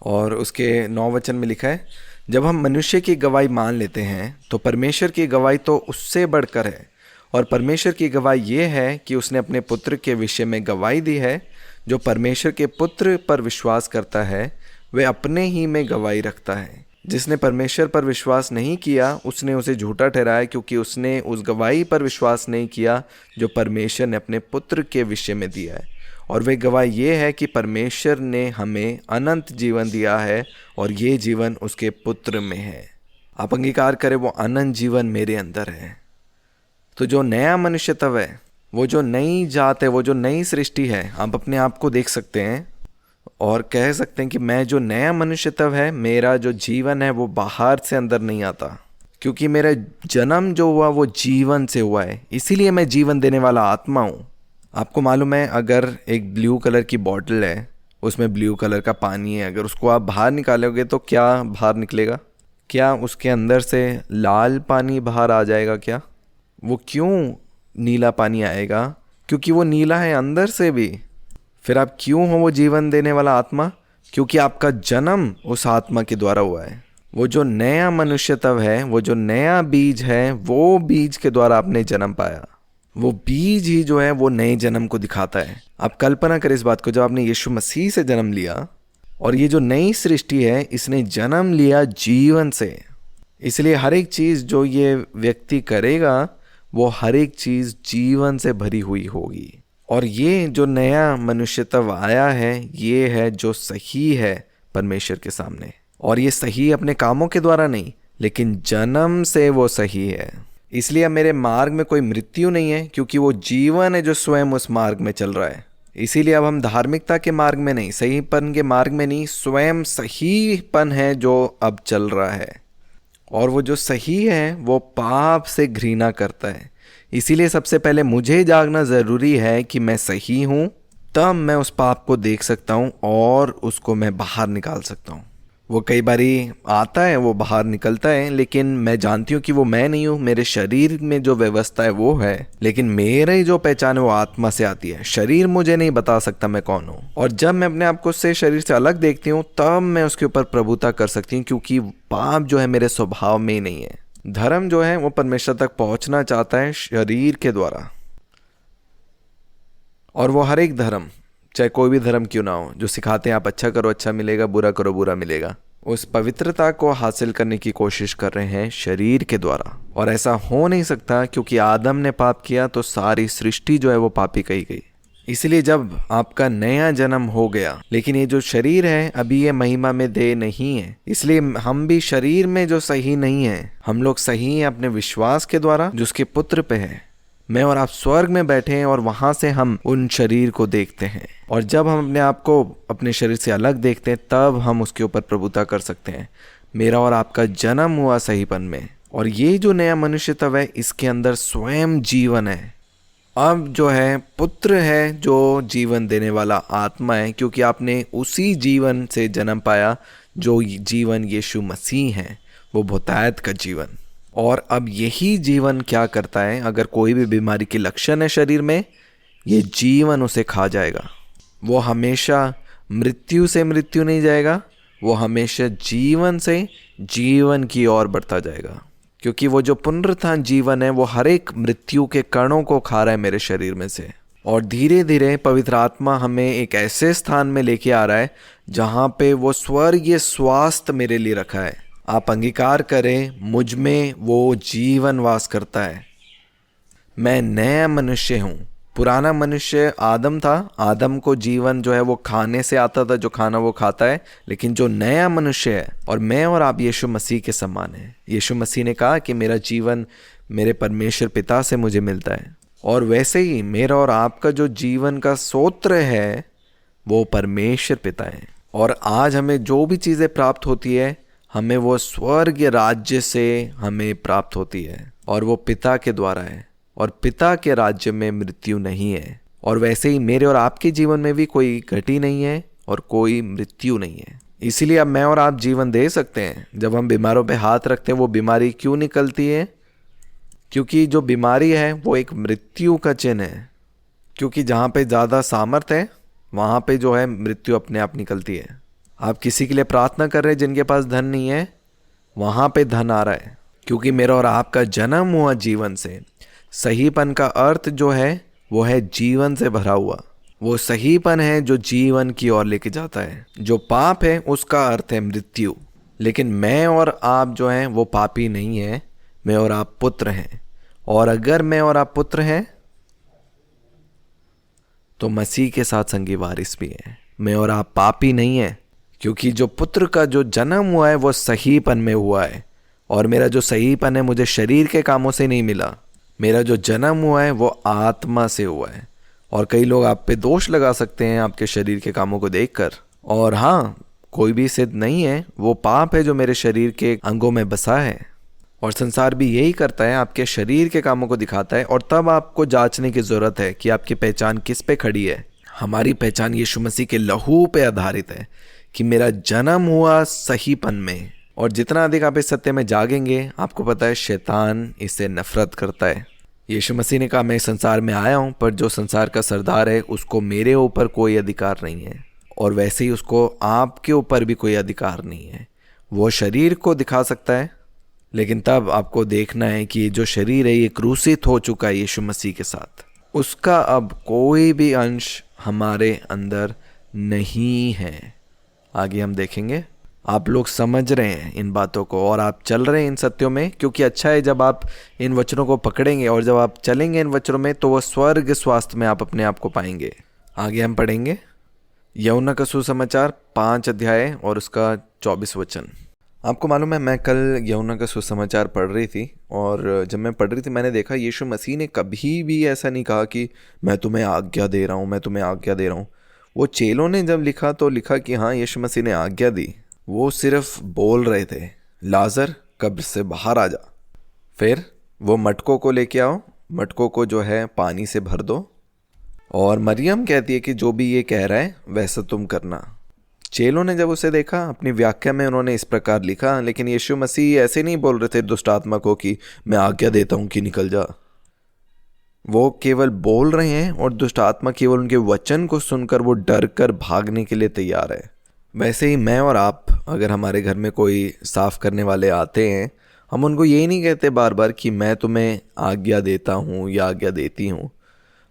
और उसके 9 में लिखा है, जब हम मनुष्य की गवाही मान लेते हैं तो परमेश्वर की गवाही तो उससे बढ़कर है। और परमेश्वर की गवाही ये है कि उसने अपने पुत्र के विषय में गवाही दी है। जो परमेश्वर के पुत्र पर विश्वास करता है वह अपने ही में गवाही रखता है। जिसने परमेश्वर पर विश्वास नहीं किया उसने उसे झूठा ठहराया, क्योंकि उसने उस गवाही पर विश्वास नहीं किया जो परमेश्वर ने अपने पुत्र के विषय में दिया है। और वह गवाही ये है कि परमेश्वर ने हमें अनंत जीवन दिया है और ये जीवन उसके पुत्र में है। आप अंगीकार करें वो अनंत जीवन मेरे अंदर है। तो जो नया मनुष्यत्व है, वो जो नई जात है, वो जो नई सृष्टि है, आप अपने आप को देख सकते हैं और कह सकते हैं कि मैं जो नया मनुष्यत्व है, मेरा जो जीवन है वो बाहर से अंदर नहीं आता, क्योंकि मेरा जन्म जो हुआ वो जीवन से हुआ है। इसीलिए मैं जीवन देने वाला आत्मा हूँ। आपको मालूम है अगर एक ब्लू कलर की बॉटल है, उसमें ब्लू कलर का पानी है, अगर उसको आप बाहर निकालोगे तो क्या बाहर निकलेगा? क्या उसके अंदर से लाल पानी बाहर आ जाएगा? क्या वो क्यों नीला पानी आएगा? क्योंकि वो नीला है अंदर से भी। फिर आप क्यों हो वो जीवन देने वाला आत्मा? क्योंकि आपका जन्म उस आत्मा के द्वारा हुआ है। वो जो नया मनुष्यत्व है, वो जो नया बीज है, वो बीज के द्वारा आपने जन्म पाया। वो बीज ही जो है वो नए जन्म को दिखाता है। आप कल्पना करें इस बात को, जब आपने यीशु मसीह से जन्म लिया और ये जो नई सृष्टि है इसने जन्म लिया जीवन से, इसलिए हर एक चीज़ जो ये व्यक्ति करेगा वो हर एक चीज़ जीवन से भरी हुई होगी। और ये जो नया मनुष्य तब आया है ये है जो सही है परमेश्वर के सामने, और ये सही अपने कामों के द्वारा नहीं लेकिन जन्म से वो सही है। इसलिए अब मेरे मार्ग में कोई मृत्यु नहीं है, क्योंकि वो जीवन है जो स्वयं उस मार्ग में चल रहा है। इसीलिए अब हम धार्मिकता के मार्ग में नहीं, सहीपन के मार्ग में नहीं, स्वयं सहीपन है जो अब चल रहा है। और वो जो सही है वो पाप से घृणा करता है। इसीलिए सबसे पहले मुझे जागना ज़रूरी है कि मैं सही हूँ, तब मैं उस पाप को देख सकता हूँ और उसको मैं बाहर निकाल सकता हूँ। वो कई बारी आता है, वो बाहर निकलता है, लेकिन मैं जानती हूँ कि वो मैं नहीं हूँ, मेरे शरीर में जो व्यवस्था है वो है, लेकिन मेरी जो पहचान है वो आत्मा से आती है। शरीर मुझे नहीं बता सकता मैं कौन हूँ, और जब मैं अपने आप को उससे शरीर से अलग देखती हूँ तब मैं उसके ऊपर प्रभुता कर सकती हूँ, क्योंकि पाप जो है मेरे स्वभाव में ही नहीं है। धर्म जो है वो परमेश्वर तक पहुँचना चाहता है शरीर के द्वारा, और वो हर एक धर्म, चाहे कोई भी धर्म क्यों ना हो, जो सिखाते हैं आप अच्छा करो अच्छा मिलेगा, बुरा करो बुरा मिलेगा, उस पवित्रता को हासिल करने की कोशिश कर रहे हैं शरीर के द्वारा। और ऐसा हो नहीं सकता, क्योंकि आदम ने पाप किया तो सारी सृष्टि जो है वो पापी कही गई। इसलिए जब आपका नया जन्म हो गया, लेकिन ये जो शरीर है अभी ये महिमा में देह नहीं है, इसलिए हम भी शरीर में जो सही नहीं है, हम लोग सही हैं अपने विश्वास के द्वारा जो उसके पुत्र पे है। मैं और आप स्वर्ग में बैठे हैं और वहां से हम उन शरीर को देखते हैं, और जब हम अपने आप को अपने शरीर से अलग देखते हैं तब हम उसके ऊपर प्रभुता कर सकते हैं। मेरा और आपका जन्म हुआ सहीपन में, और ये जो नया मनुष्य तब है इसके अंदर स्वयं जीवन है। अब जो है पुत्र है जो जीवन देने वाला आत्मा है, क्योंकि आपने उसी जीवन से जन्म पाया जो जीवन यीशु मसीह है, वो बहुतायत का जीवन। और अब यही जीवन क्या करता है, अगर कोई भी बीमारी के लक्षण है शरीर में, ये जीवन उसे खा जाएगा। वो हमेशा मृत्यु से मृत्यु नहीं जाएगा, वो हमेशा जीवन से जीवन की ओर बढ़ता जाएगा, क्योंकि वो जो पुनरुत्थान जीवन है वो हर एक मृत्यु के कणों को खा रहा है मेरे शरीर में से। और धीरे धीरे पवित्र आत्मा हमें एक ऐसे स्थान में लेके आ रहा है जहाँ पे वो स्वर्गीय स्वास्थ्य मेरे लिए रखा है। आप अंगीकार करें, मुझ में वो जीवन वास करता है। मैं नया मनुष्य हूँ। पुराना मनुष्य आदम था, आदम को जीवन जो है वो खाने से आता था, जो खाना वो खाता है, लेकिन जो नया मनुष्य है, और मैं और आप यीशु मसीह के समान हैं। यीशु मसीह ने कहा कि मेरा जीवन मेरे परमेश्वर पिता से मुझे मिलता है, और वैसे ही मेरा और आपका जो जीवन का स्रोत है वो परमेश्वर पिता है। और आज हमें जो भी चीज़ें प्राप्त होती है हमें वो स्वर्ग राज्य से हमें प्राप्त होती है, और वो पिता के द्वारा है, और पिता के राज्य में मृत्यु नहीं है। और वैसे ही मेरे और आपके जीवन में भी कोई घटी नहीं है और कोई मृत्यु नहीं है। इसीलिए अब मैं और आप जीवन दे सकते हैं। जब हम बीमारों पे हाथ रखते हैं वो बीमारी क्यों निकलती है? क्योंकि जो बीमारी है वो एक मृत्यु का चिन्ह है, क्योंकि जहाँ पे ज़्यादा सामर्थ है वहाँ पे जो है मृत्यु अपने आप निकलती है। आप किसी के लिए प्रार्थना कर रहे हैं जिनके पास धन नहीं है, वहाँ पे धन आ रहा है, क्योंकि मेरा और आपका जन्म हुआ जीवन से। सहीपन का अर्थ जो है वो है जीवन से भरा हुआ। वो सहीपन है जो जीवन की ओर लेके जाता है। जो पाप है उसका अर्थ है मृत्यु, लेकिन मैं और आप जो हैं वो पापी नहीं है, मैं और आप पुत्र हैं। और अगर मैं और आप पुत्र हैं तो मसीह के साथ संगी वारिस भी हैं। मैं और आप पापी नहीं है, क्योंकि जो पुत्र का जो जन्म हुआ है वो सहीपन में हुआ है। और मेरा जो सहीपन है मुझे शरीर के कामों से नहीं मिला, मेरा जो जन्म हुआ है वो आत्मा से हुआ है। और कई लोग आप पे दोष लगा सकते हैं आपके शरीर के कामों को देखकर, और हाँ, कोई भी सिद्ध नहीं है, वो पाप है जो मेरे शरीर के अंगों में बसा है। और संसार भी यही करता है, आपके शरीर के कामों को दिखाता है। और तब आपको जांचने की ज़रूरत है कि आपकी पहचान किस पे खड़ी है। हमारी पहचान यीशु मसीह के लहू पे आधारित है कि मेरा जन्म हुआ सहीपन में। और जितना अधिक आप इस सत्य में जागेंगे, आपको पता है शैतान इससे नफरत करता है। यीशु मसीह ने कहा मैं इस संसार में आया हूँ, पर जो संसार का सरदार है उसको मेरे ऊपर कोई अधिकार नहीं है, और वैसे ही उसको आपके ऊपर भी कोई अधिकार नहीं है। वो शरीर को दिखा सकता है, लेकिन तब आपको देखना है कि जो शरीर है ये क्रूसित हो चुका है यीशु मसीह के साथ, उसका अब कोई भी अंश हमारे अंदर नहीं है। आगे हम देखेंगे। आप लोग समझ रहे हैं इन बातों को और आप चल रहे हैं इन सत्यों में, क्योंकि अच्छा है जब आप इन वचनों को पकड़ेंगे और जब आप चलेंगे इन वचनों में तो वह स्वर्ग स्वास्थ्य में आप अपने आप को पाएंगे। आगे हम पढ़ेंगे यूहन्ना का सुसमाचार 5 अध्याय और उसका 24 वचन। आपको मालूम है मैं कल यूहन्ना का सुसमाचार पढ़ रही थी और जब मैं पढ़ रही थी मैंने देखा यीशु मसीह ने कभी भी ऐसा नहीं कहा कि मैं तुम्हें आज्ञा दे रहा हूँ, मैं तुम्हें आज्ञा दे रहा हूँ। वो चेलों ने जब लिखा तो लिखा कि हाँ यीशु मसीह ने आज्ञा दी। वो सिर्फ बोल रहे थे लाजर कब्र से बाहर आ जा, फिर वो मटकों को लेके आओ, मटकों को जो है पानी से भर दो, और मरियम कहती है कि जो भी ये कह रहा है वैसा तुम करना। चेलों ने जब उसे देखा अपनी व्याख्या में उन्होंने इस प्रकार लिखा, लेकिन यीशु मसीह ऐसे नहीं बोल रहे थे दुष्ट आत्मा को कि मैं आज्ञा देता हूँ कि निकल जा। वो केवल बोल रहे हैं और दुष्ट आत्मा केवल उनके वचन को सुनकर वो डर कर भागने के लिए तैयार है। वैसे ही मैं और आप अगर हमारे घर में कोई साफ़ करने वाले आते हैं, हम उनको यही नहीं कहते बार बार कि मैं तुम्हें आज्ञा देता हूँ या आज्ञा देती हूँ।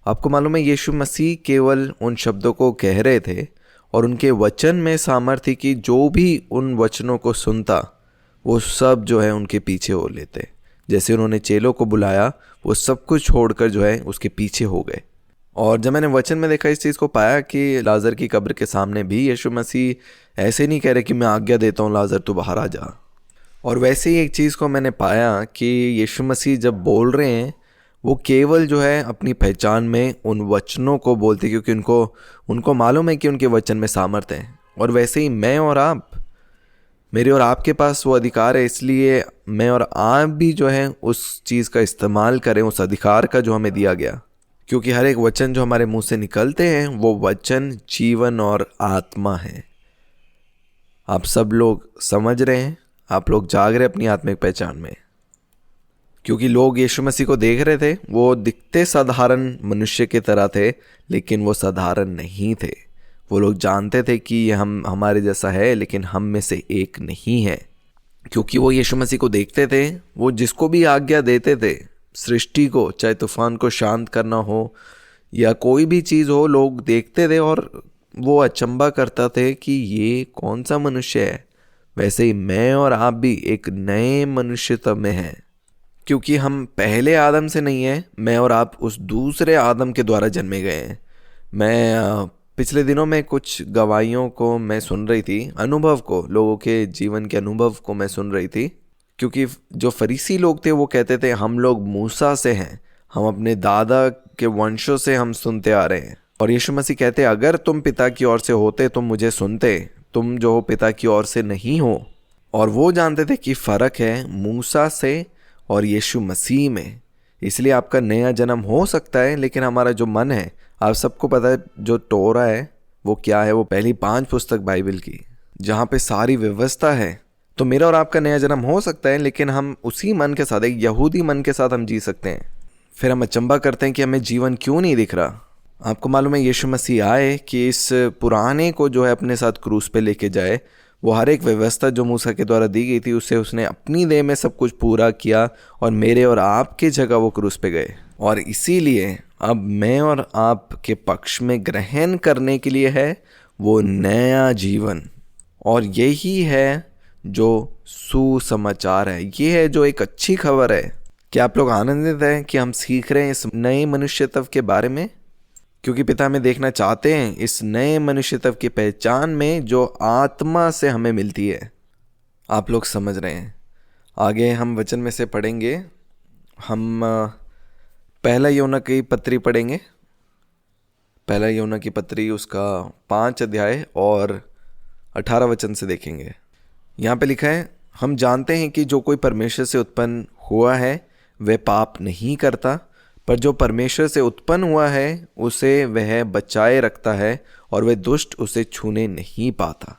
आपको मालूम है यीशु मसीह केवल उन शब्दों को कह रहे थे और उनके वचन में सामर्थ्य कि जो भी उन वचनों को सुनता वो सब जो है उनके पीछे हो लेते। जैसे उन्होंने चेलों को बुलाया वो सब कुछ छोड़कर जो है उसके पीछे हो गए। और जब मैंने वचन में देखा इस चीज़ को पाया कि लाजर की कब्र के सामने भी यीशु मसीह ऐसे नहीं कह रहे कि मैं आज्ञा देता हूँ लाजर तू बाहर आ जा। और वैसे ही एक चीज़ को मैंने पाया कि यीशु मसीह जब बोल रहे हैं वो केवल जो है अपनी पहचान में उन वचनों को बोलते, क्योंकि उनको मालूम है कि उनके वचन में सामर्थ्य है। और वैसे ही मैं और आप, मेरे और आपके पास वो अधिकार है, इसलिए मैं और आप भी जो है उस चीज़ का इस्तेमाल करें, उस अधिकार का जो हमें दिया गया। क्योंकि हर एक वचन जो हमारे मुंह से निकलते हैं वो वचन जीवन और आत्मा है। आप सब लोग समझ रहे हैं, आप लोग जाग रहे अपनी आत्मिक पहचान में। क्योंकि लोग यीशु मसीह को देख रहे थे, वो दिखते साधारण मनुष्य की तरह थे लेकिन वो साधारण नहीं थे। वो लोग जानते थे कि ये हमारे जैसा है लेकिन हम में से एक नहीं है। क्योंकि वो यीशु मसीह को देखते थे, वो जिसको भी आज्ञा देते थे सृष्टि को, चाहे तूफान को शांत करना हो या कोई भी चीज़ हो, लोग देखते थे और वो अचंभा करता थे कि ये कौन सा मनुष्य है। वैसे ही मैं और आप भी एक नए मनुष्यत्व में हैं, क्योंकि हम पहले आदम से नहीं हैं, मैं और आप उस दूसरे आदम के द्वारा जन्मे गए हैं। मैं पिछले दिनों में कुछ गवाहियों को मैं सुन रही थी, अनुभव को, लोगों के जीवन के अनुभव को मैं सुन रही थी। क्योंकि जो फरीसी लोग थे वो कहते थे हम लोग मूसा से हैं, हम अपने दादा के वंशों से हम सुनते आ रहे हैं। और यीशु मसीह कहते अगर तुम पिता की ओर से होते तुम मुझे सुनते, तुम जो हो पिता की ओर से नहीं हो। और वो जानते थे कि फ़र्क है मूसा से और यीशु मसीह में। इसलिए आपका नया जन्म हो सकता है, लेकिन हमारा जो मन है, आप सबको पता है जो टोरा है वो क्या है, वो पहली 5 पुस्तक बाइबल की, जहाँ पे सारी व्यवस्था है। तो मेरा और आपका नया जन्म हो सकता है, लेकिन हम उसी मन के साथ, एक यहूदी मन के साथ हम जी सकते हैं। फिर हम अचंभा करते हैं कि हमें जीवन क्यों नहीं दिख रहा। आपको मालूम है यीशु मसीह आए कि इस पुराने को जो है अपने साथ क्रूस पे लेके जाए। वो हर एक व्यवस्था जो मूसा के द्वारा दी गई थी उसे उसने अपनी देह में सब कुछ पूरा किया और मेरे और आपके जगह वो क्रूस पे गए। और इसीलिए अब मैं और आपके पक्ष में ग्रहण करने के लिए है वो नया जीवन। और यही है जो सुसमाचार है, ये है जो एक अच्छी खबर है। क्या आप लोग आनंदित हैं कि हम सीख रहे हैं इस नए मनुष्यत्व के बारे में? क्योंकि पिता हमें देखना चाहते हैं इस नए मनुष्यत्व की पहचान में जो आत्मा से हमें मिलती है। आप लोग समझ रहे हैं। आगे हम वचन में से पढ़ेंगे। हम पहला यूहन्ना की पत्री पढ़ेंगे। पहला यूहन्ना की पत्री उसका 5 अध्याय और 18 वचन से देखेंगे। यहाँ पे लिखा है हम जानते हैं कि जो कोई परमेश्वर से उत्पन्न हुआ है वह पाप नहीं करता, पर जो परमेश्वर से उत्पन्न हुआ है उसे वह बचाए रखता है और वह दुष्ट उसे छूने नहीं पाता।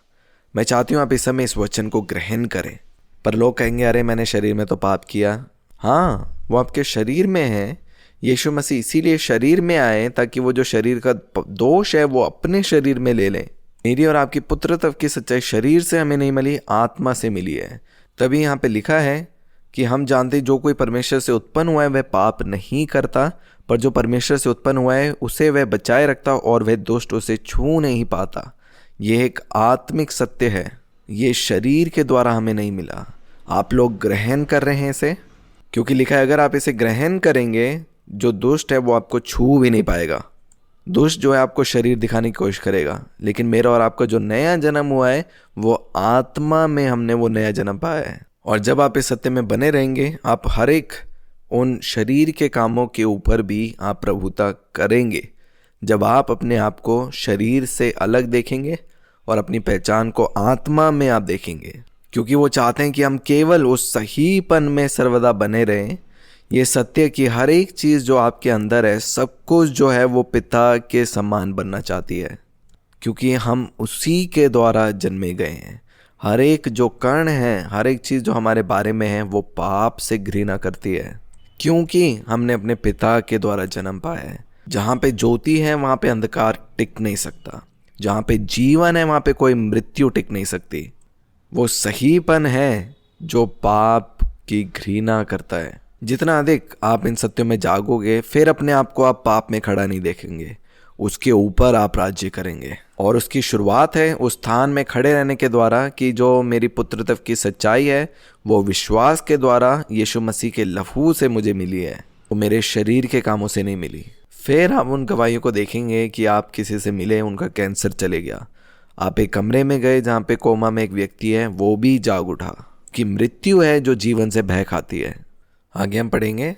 मैं चाहती हूँ आप इस समय इस वचन को ग्रहण करें। पर लोग कहेंगे अरे मैंने शरीर में तो पाप किया। हाँ, वो आपके शरीर में है। यीशु मसीह इसीलिए शरीर में आए ताकि वो जो शरीर का दोष है वो अपने शरीर में ले लें। मेरी और आपकी पुत्रत्व की सच्चाई शरीर से हमें नहीं मिली, आत्मा से मिली है। तभी यहाँ पे लिखा है कि हम जानते जो कोई परमेश्वर से उत्पन्न हुआ है वह पाप नहीं करता, पर जो परमेश्वर से उत्पन्न हुआ है उसे वह बचाए रखता और वह दुष्ट उसे छू नहीं पाता। यह एक आत्मिक सत्य है, ये शरीर के द्वारा हमें नहीं मिला। आप लोग ग्रहण कर रहे हैं इसे, क्योंकि लिखा है अगर आप इसे ग्रहण करेंगे जो दुष्ट है वो आपको छू भी नहीं पाएगा। दुष्ट जो है आपको शरीर दिखाने की कोशिश करेगा, लेकिन मेरा और आपका जो नया जन्म हुआ है वो आत्मा में हमने वो नया जन्म पाया है। और जब आप इस सत्य में बने रहेंगे, आप हर एक उन शरीर के कामों के ऊपर भी आप प्रभुता करेंगे। जब आप अपने आप को शरीर से अलग देखेंगे और अपनी पहचान को आत्मा में आप देखेंगे, क्योंकि वो चाहते हैं कि हम केवल उस सहीपन में सर्वदा बने रहें। ये सत्य कि हर एक चीज़ जो आपके अंदर है, सब कुछ जो है वो पिता के समान बनना चाहती है, क्योंकि हम उसी के द्वारा जन्मे गए हैं। हर एक जो कण है, हर एक चीज़ जो हमारे बारे में है वो पाप से घृणा करती है, क्योंकि हमने अपने पिता के द्वारा जन्म पाया है। जहाँ पे ज्योति है वहाँ पे अंधकार टिक नहीं सकता, जहाँ पे जीवन है वहाँ पे कोई मृत्यु टिक नहीं सकती। वो सहीपन है जो पाप की घृणा करता है। जितना अधिक आप इन सत्यों में जागोगे, फिर अपने आप को आप पाप में खड़ा नहीं देखेंगे, उसके ऊपर आप राज्य करेंगे। और उसकी शुरुआत है उस स्थान में खड़े रहने के द्वारा कि जो मेरी पुत्रत्व की सच्चाई है वो विश्वास के द्वारा यीशु मसीह के लहू से मुझे मिली है, वो मेरे शरीर के कामों से नहीं मिली। फिर हम उन गवाहियों को देखेंगे कि आप किसी से मिले, उनका कैंसर चले गया, आप एक कमरे में गए जहाँ पे कोमा में एक व्यक्ति है, वो भी जाग उठा। कि मृत्यु है जो जीवन से भय खाती है। आगे हम पढ़ेंगे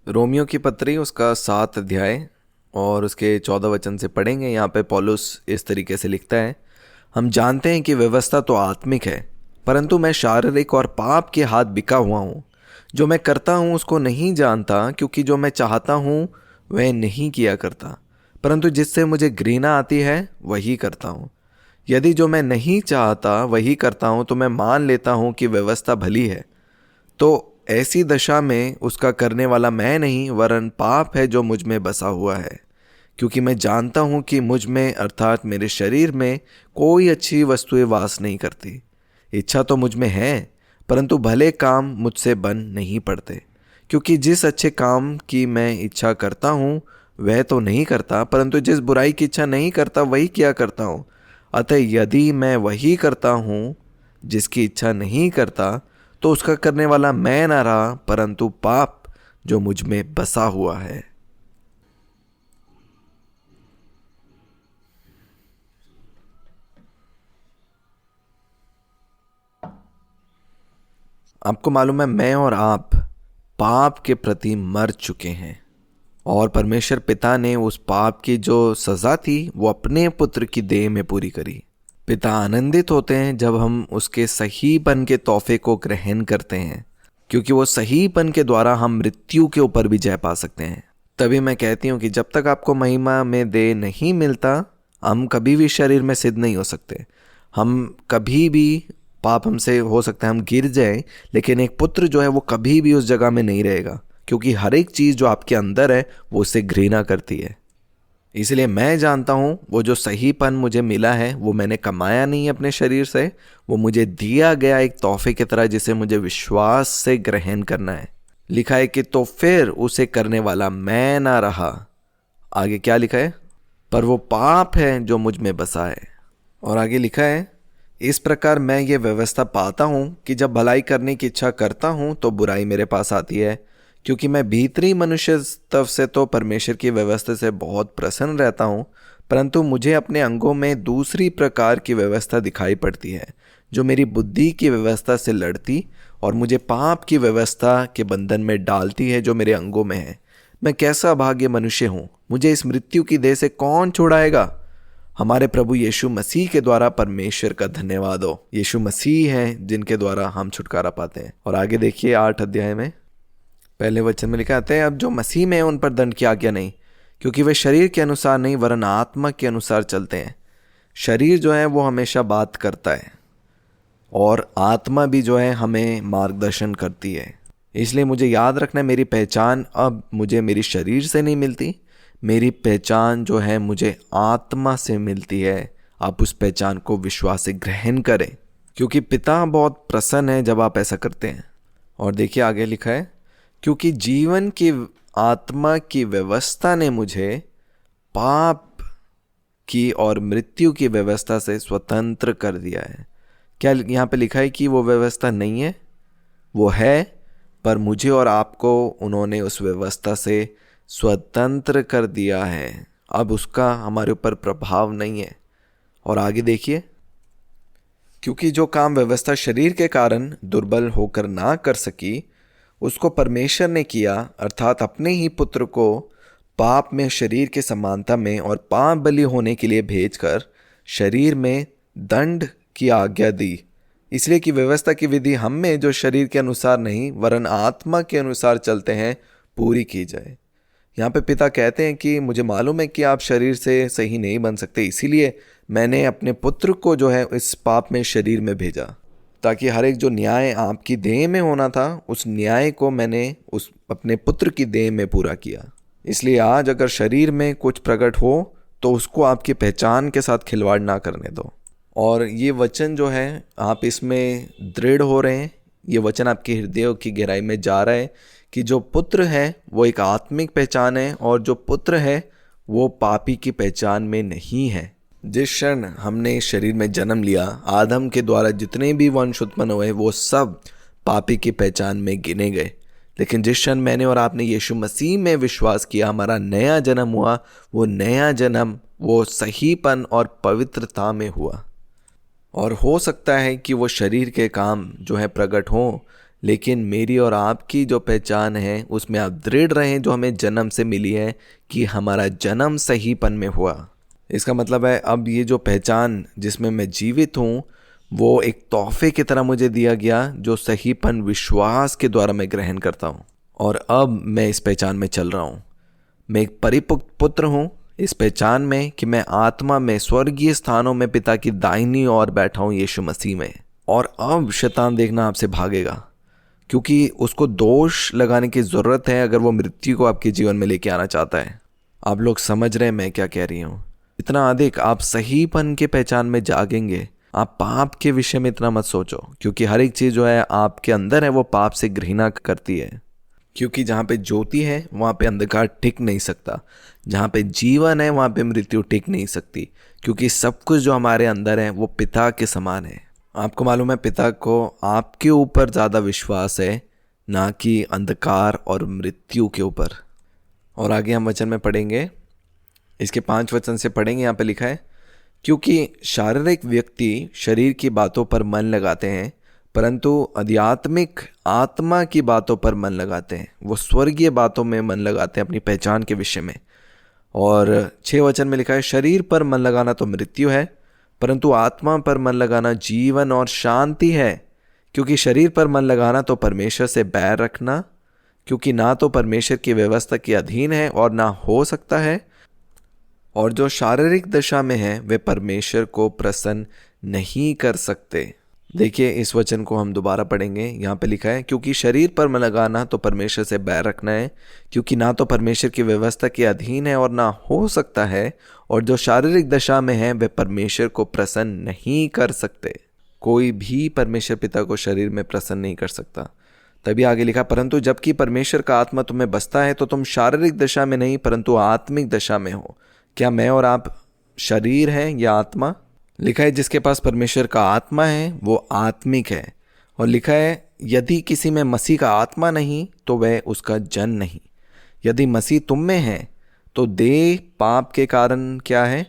रोमियो की पत्री उसका 7 अध्याय और उसके 14 वचन से पढ़ेंगे। यहाँ पे पौलुस इस तरीके से लिखता है, हम जानते हैं कि व्यवस्था तो आत्मिक है, परंतु मैं शारीरिक और पाप के हाथ बिका हुआ हूँ। जो मैं करता हूँ उसको नहीं जानता, क्योंकि जो मैं चाहता हूँ वह नहीं किया करता, परंतु जिससे मुझे घृणा आती है वही करता हूँ। यदि जो मैं नहीं चाहता वही करता हूँ तो मैं मान लेता हूँ कि व्यवस्था भली है। तो ऐसी दशा में उसका करने वाला मैं नहीं वरन पाप है जो मुझ में बसा हुआ है। क्योंकि मैं जानता हूँ कि मुझ में अर्थात मेरे शरीर में कोई अच्छी वस्तुएं वास नहीं करती। इच्छा तो मुझ में है, परंतु भले काम मुझसे बन नहीं पड़ते। क्योंकि जिस अच्छे काम की मैं इच्छा करता हूँ वह तो नहीं करता, परंतु जिस बुराई की इच्छा नहीं करता वही किया करता हूँ। अतः यदि मैं वही करता हूँ जिसकी इच्छा नहीं करता, तो उसका करने वाला मैं ना रहा, परंतु पाप जो मुझ में बसा हुआ है। आपको मालूम है मैं और आप पाप के प्रति मर चुके हैं, और परमेश्वर पिता ने उस पाप की जो सज़ा थी वो अपने पुत्र की देह में पूरी करी। पिता आनंदित होते हैं जब हम उसके सहीपन के तोहफे को ग्रहण करते हैं, क्योंकि वो सहीपन के द्वारा हम मृत्यु के ऊपर भी जय पा सकते हैं। तभी मैं कहती हूँ कि जब तक आपको महिमा में देह नहीं मिलता, हम कभी भी शरीर में सिद्ध नहीं हो सकते। हम कभी भी पाप हमसे हो सकता है हम गिर जाएं, लेकिन एक पुत्र जो है वो कभी भी उस जगह में नहीं रहेगा, क्योंकि हर एक चीज़ जो आपके अंदर है वो उससे घृणा करती है। इसलिए मैं जानता हूँ वो जो सहीपन मुझे मिला है वो मैंने कमाया नहीं अपने शरीर से, वो मुझे दिया गया एक तोहफे की तरह, जिसे मुझे विश्वास से ग्रहण करना है। लिखा है कि तो फिर उसे करने वाला मैं ना रहा। आगे क्या लिखा है? पर वो पाप है जो मुझ में बसा है। और आगे लिखा है, इस प्रकार मैं ये व्यवस्था पाता हूँ कि जब भलाई करने की इच्छा करता हूँ तो बुराई मेरे पास आती है, क्योंकि मैं भीतरी मनुष्य तव से तो परमेश्वर की व्यवस्था से बहुत प्रसन्न रहता हूँ, परंतु मुझे अपने अंगों में दूसरी प्रकार की व्यवस्था दिखाई पड़ती है, जो मेरी बुद्धि की व्यवस्था से लड़ती और मुझे पाप की व्यवस्था के बंधन में डालती है जो मेरे अंगों में है। मैं कैसा अभाग्य मनुष्य हूँ, मुझे इस मृत्यु की देह से कौन छुड़ाएगा? हमारे प्रभु यीशु मसीह के द्वारा परमेश्वर का धन्यवाद हो। यीशु मसीह हैं जिनके द्वारा हम छुटकारा पाते हैं। और आगे देखिए 8 अध्याय में पहले वचन में लिखा आता है, अब जो मसीह में उन पर दंड की आज्ञा नहीं, क्योंकि वे शरीर के अनुसार नहीं वरन आत्मा के अनुसार चलते हैं। शरीर जो है वो हमेशा बात करता है और आत्मा भी जो है हमें मार्गदर्शन करती है। इसलिए मुझे याद रखना है, मेरी पहचान अब मुझे मेरी शरीर से नहीं मिलती, मेरी पहचान जो है मुझे आत्मा से मिलती है। आप उस पहचान को विश्वास से ग्रहण करें, क्योंकि पिता बहुत प्रसन्न है जब आप ऐसा करते हैं। और देखिए आगे लिखा है, क्योंकि जीवन की आत्मा की व्यवस्था ने मुझे पाप की और मृत्यु की व्यवस्था से स्वतंत्र कर दिया है। क्या यहाँ पे लिखा है कि वो व्यवस्था नहीं है? वो है, पर मुझे और आपको उन्होंने उस व्यवस्था से स्वतंत्र कर दिया है। अब उसका हमारे ऊपर प्रभाव नहीं है। और आगे देखिए, क्योंकि जो काम व्यवस्था शरीर के कारण दुर्बल होकर ना कर सकी, उसको परमेश्वर ने किया, अर्थात अपने ही पुत्र को पाप में शरीर के समानता में और पाप बलि होने के लिए भेजकर शरीर में दंड की आज्ञा दी, इसलिए कि व्यवस्था की विधि हम में जो शरीर के अनुसार नहीं वरन आत्मा के अनुसार चलते हैं पूरी की जाए। यहाँ पे पिता कहते हैं कि मुझे मालूम है कि आप शरीर से सही नहीं बन सकते, इसीलिए मैंने अपने पुत्र को जो है इस पाप में शरीर में भेजा, ताकि हर एक जो न्याय आपकी देह में होना था उस न्याय को मैंने उस अपने पुत्र की देह में पूरा किया। इसलिए आज अगर शरीर में कुछ प्रकट हो तो उसको आपकी पहचान के साथ खिलवाड़ ना करने दो। और ये वचन जो है आप इसमें दृढ़ हो रहे हैं, ये वचन आपके हृदय की गहराई में जा रहा है कि जो पुत्र है वो एक आत्मिक पहचान है और जो पुत्र है वो पापी की पहचान में नहीं है। जिस क्षण हमने शरीर में जन्म लिया, आदम के द्वारा जितने भी वंश उत्पन्न हुए वो सब पापी की पहचान में गिने गए। लेकिन जिस क्षण मैंने और आपने यीशु मसीह में विश्वास किया, हमारा नया जन्म हुआ, वो नया जन्म वो सहीपन और पवित्रता में हुआ। और हो सकता है कि वो शरीर के काम जो है प्रकट हों, लेकिन मेरी और आपकी जो पहचान है उसमें आप दृढ़ रहें जो हमें जन्म से मिली है, कि हमारा जन्म सहीपन में हुआ। इसका मतलब है अब ये जो पहचान जिसमें मैं जीवित हूँ वो एक तोहफे की तरह मुझे दिया गया, जो सहीपन विश्वास के द्वारा मैं ग्रहण करता हूँ। और अब मैं इस पहचान में चल रहा हूँ। मैं एक परिपक्व पुत्र हूँ इस पहचान में कि मैं आत्मा में स्वर्गीय स्थानों में पिता की दाहिनी ओर बैठा हूँ यीशु मसीह में। और अब शैतान देखना आपसे भागेगा, क्योंकि उसको दोष लगाने की ज़रूरत है अगर वो मृत्यु को आपके जीवन में लेके आना चाहता है। आप लोग समझ रहे हैं मैं क्या कह रही हूँ? इतना अधिक आप सहीपन के पहचान में जागेंगे। आप पाप के विषय में इतना मत सोचो, क्योंकि हर एक चीज़ जो है आपके अंदर है वो पाप से घृणा करती है। क्योंकि जहाँ पे ज्योति है वहाँ पे अंधकार टिक नहीं सकता, जहाँ पे जीवन है वहाँ पे मृत्यु टिक नहीं सकती, क्योंकि सब कुछ जो हमारे अंदर है वो पिता के समान है। आपको मालूम है पिता को आपके ऊपर ज़्यादा विश्वास है, ना कि अंधकार और मृत्यु के ऊपर। और आगे हम वचन में पढ़ेंगे, इसके 5 वचन से पढ़ेंगे। यहाँ पे लिखा है, क्योंकि शारीरिक व्यक्ति शरीर की बातों पर मन लगाते हैं, परंतु आध्यात्मिक आत्मा की बातों पर मन लगाते हैं। वो स्वर्गीय बातों में मन लगाते हैं अपनी पहचान के विषय में। और 6 वचन में लिखा है, शरीर पर मन लगाना तो मृत्यु है, परंतु आत्मा पर मन लगाना जीवन और शांति है। क्योंकि शरीर पर मन लगाना तो परमेश्वर से बैर रखना, क्योंकि ना तो परमेश्वर की व्यवस्था के अधीन है और ना हो सकता है। और जो शारीरिक दशा में है वे परमेश्वर को प्रसन्न नहीं कर सकते। देखिए इस वचन को हम दोबारा पढ़ेंगे। यहाँ पे लिखा है, क्योंकि शरीर पर मन लगाना तो परमेश्वर से बैर रखना है, क्योंकि ना तो परमेश्वर की व्यवस्था के अधीन है और ना हो सकता है। और जो शारीरिक दशा में है वे परमेश्वर को प्रसन्न नहीं कर सकते। कोई भी परमेश्वर पिता को शरीर में प्रसन्न नहीं कर सकता। तभी आगे लिखा, परंतु जबकि परमेश्वर का आत्मा तुम्हें बसता है तो तुम शारीरिक दशा में नहीं परंतु आत्मिक दशा में हो। क्या मैं और आप शरीर हैं या आत्मा? लिखा है, जिसके पास परमेश्वर का आत्मा है वो आत्मिक है। और लिखा है, यदि किसी में मसीह का आत्मा नहीं तो वह उसका जन नहीं। यदि मसीह तुम में है तो देह पाप के कारण क्या है?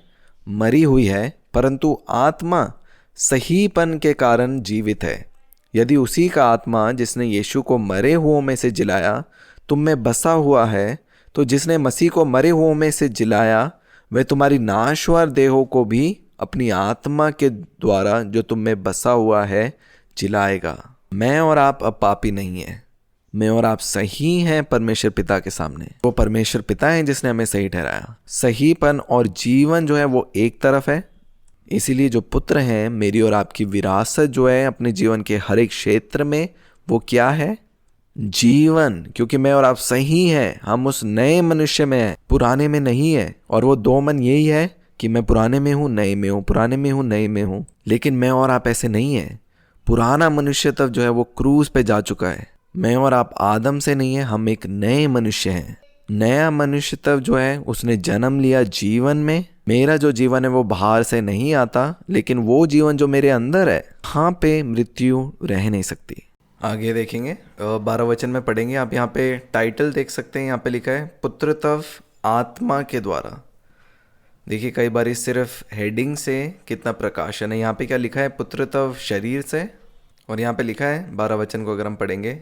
मरी हुई है, परंतु आत्मा सहीपन के कारण जीवित है। यदि उसी का आत्मा जिसने यीशु को मरे हुओं में से जिलाया तुम में बसा हुआ है, तो जिसने मसीह को मरे हुओं में से जिलाया वह तुम्हारी नाशवार देहों को भी अपनी आत्मा के द्वारा जो तुम में बसा हुआ है जिलाएगा। मैं और आप अब पापी नहीं हैं, मैं और आप सही हैं परमेश्वर पिता के सामने। वो परमेश्वर पिता है जिसने हमें सही ठहराया। सहीपन और जीवन जो है वो एक तरफ है। इसीलिए जो पुत्र हैं, मेरी और आपकी विरासत जो है अपने जीवन के हर एक क्षेत्र में वो क्या है? जीवन। क्योंकि मैं और आप सही हैं, हम उस नए मनुष्य में हैं, पुराने में नहीं है। और वो दो मन यही है कि मैं पुराने में हूँ नए में हूँ, पुराने में हूँ नए में हूँ। लेकिन मैं और आप ऐसे नहीं हैं। पुराना मनुष्य तब जो है वो क्रूज पे जा चुका है। मैं और आप आदम से नहीं है, हम एक नए मनुष्य हैं। नया मनुष्य तब जो है उसने जन्म लिया जीवन में। मेरा जो जीवन है वो बाहर से नहीं आता, लेकिन वो जीवन जो मेरे अंदर है, यहाँ पे मृत्यु रह नहीं सकती। आगे देखेंगे 12 वचन में पढ़ेंगे। आप यहाँ पे टाइटल देख सकते हैं, यहाँ पे लिखा है पुत्र तब आत्मा के द्वारा। देखिए कई बार सिर्फ हेडिंग से कितना प्रकाशन है। यहाँ पे क्या लिखा है, पुत्र तब शरीर से, और यहाँ पे लिखा है 12 वचन को अगर हम पढ़ेंगे,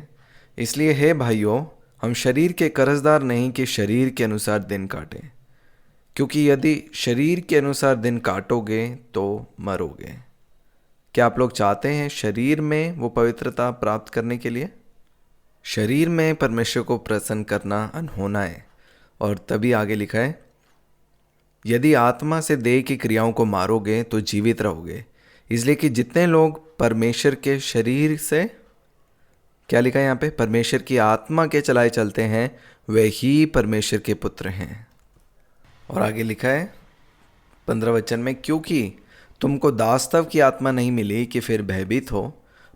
इसलिए हे भाइयों हम शरीर के कर्जदार नहीं कि शरीर के अनुसार दिन काटें, क्योंकि यदि शरीर के अनुसार दिन काटोगे तो मरोगे। क्या आप लोग चाहते हैं शरीर में वो पवित्रता प्राप्त करने के लिए? शरीर में परमेश्वर को प्रसन्न करना अनहोना है। और तभी आगे लिखा है, यदि आत्मा से देह की क्रियाओं को मारोगे तो जीवित रहोगे। इसलिए कि जितने लोग परमेश्वर के शरीर से, क्या लिखा है यहाँ पे, परमेश्वर की आत्मा के चलाए चलते हैं, वे ही परमेश्वर के पुत्र हैं। और आगे लिखा है 15 वचन में, क्योंकि तुमको दासत्व की आत्मा नहीं मिली कि फिर भयभीत हो,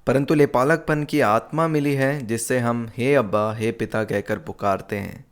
परंतु लेपालकपन की आत्मा मिली है, जिससे हम हे अब्बा हे पिता कहकर पुकारते हैं।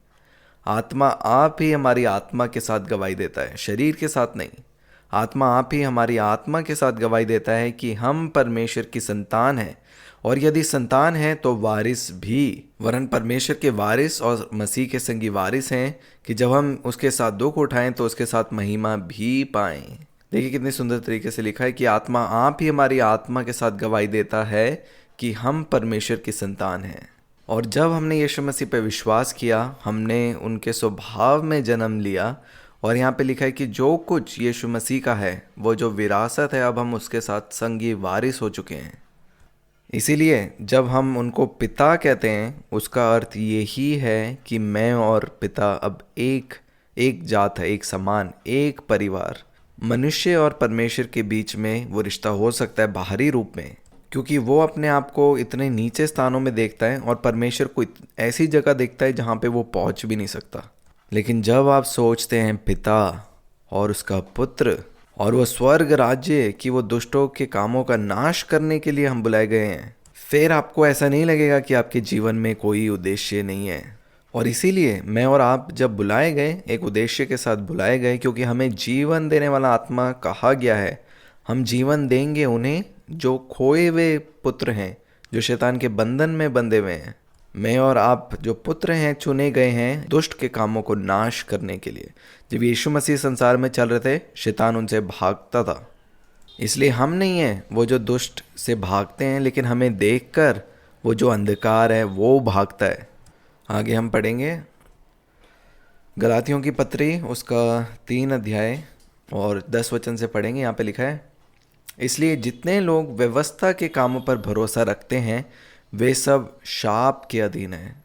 आत्मा आप ही हमारी आत्मा के साथ गवाही देता है, शरीर के साथ नहीं। आत्मा आप ही हमारी आत्मा के साथ गवाही देता है कि हम परमेश्वर की संतान हैं, और यदि संतान है तो वारिस भी, वरन परमेश्वर के वारिस और मसीह के संगी वारिस हैं, कि जब हम उसके साथ दुख उठाएं तो उसके साथ महिमा भी पाएं। देखिए कितनी सुंदर तरीके से लिखा है कि आत्मा आप ही हमारी आत्मा के साथ गवाही देता है कि हम परमेश्वर की संतान हैं। और जब हमने यीशु मसीह पर विश्वास किया, हमने उनके स्वभाव में जन्म लिया। और यहाँ पे लिखा है कि जो कुछ यीशु मसीह का है, वो जो विरासत है, अब हम उसके साथ संगी वारिस हो चुके हैं। इसीलिए जब हम उनको पिता कहते हैं, उसका अर्थ यही है कि मैं और पिता अब एक जात है, एक समान, एक परिवार। मनुष्य और परमेश्वर के बीच में वो रिश्ता हो सकता है बाहरी रूप में, क्योंकि वो अपने आप को इतने नीचे स्थानों में देखता है और परमेश्वर को ऐसी जगह देखता है जहाँ पे वो पहुँच भी नहीं सकता। लेकिन जब आप सोचते हैं पिता और उसका पुत्र और वो स्वर्ग राज्य कि वो दुष्टों के कामों का नाश करने के लिए हम बुलाए गए हैं, फिर आपको ऐसा नहीं लगेगा कि आपके जीवन में कोई उद्देश्य नहीं है। और इसीलिए मैं और आप जब बुलाए गए, एक उद्देश्य के साथ बुलाए गए, क्योंकि हमें जीवन देने वाला आत्मा कहा गया है। हम जीवन देंगे उन्हें जो खोए हुए पुत्र हैं, जो शैतान के बंधन में बंधे हुए हैं। मैं और आप जो पुत्र हैं, चुने गए हैं दुष्ट के कामों को नाश करने के लिए। जब यीशु मसीह संसार में चल रहे थे, शैतान उनसे भागता था। इसलिए हम नहीं हैं वो जो दुष्ट से भागते हैं, लेकिन हमें देखकर वो जो अंधकार है वो भागता है। आगे हम पढ़ेंगे गलातियों की पत्री, उसका 3 अध्याय और 10 वचन से पढ़ेंगे। यहाँ पे लिखा है, इसलिए जितने लोग व्यवस्था के कामों पर भरोसा रखते हैं, वे सब शाप के अधीन हैं।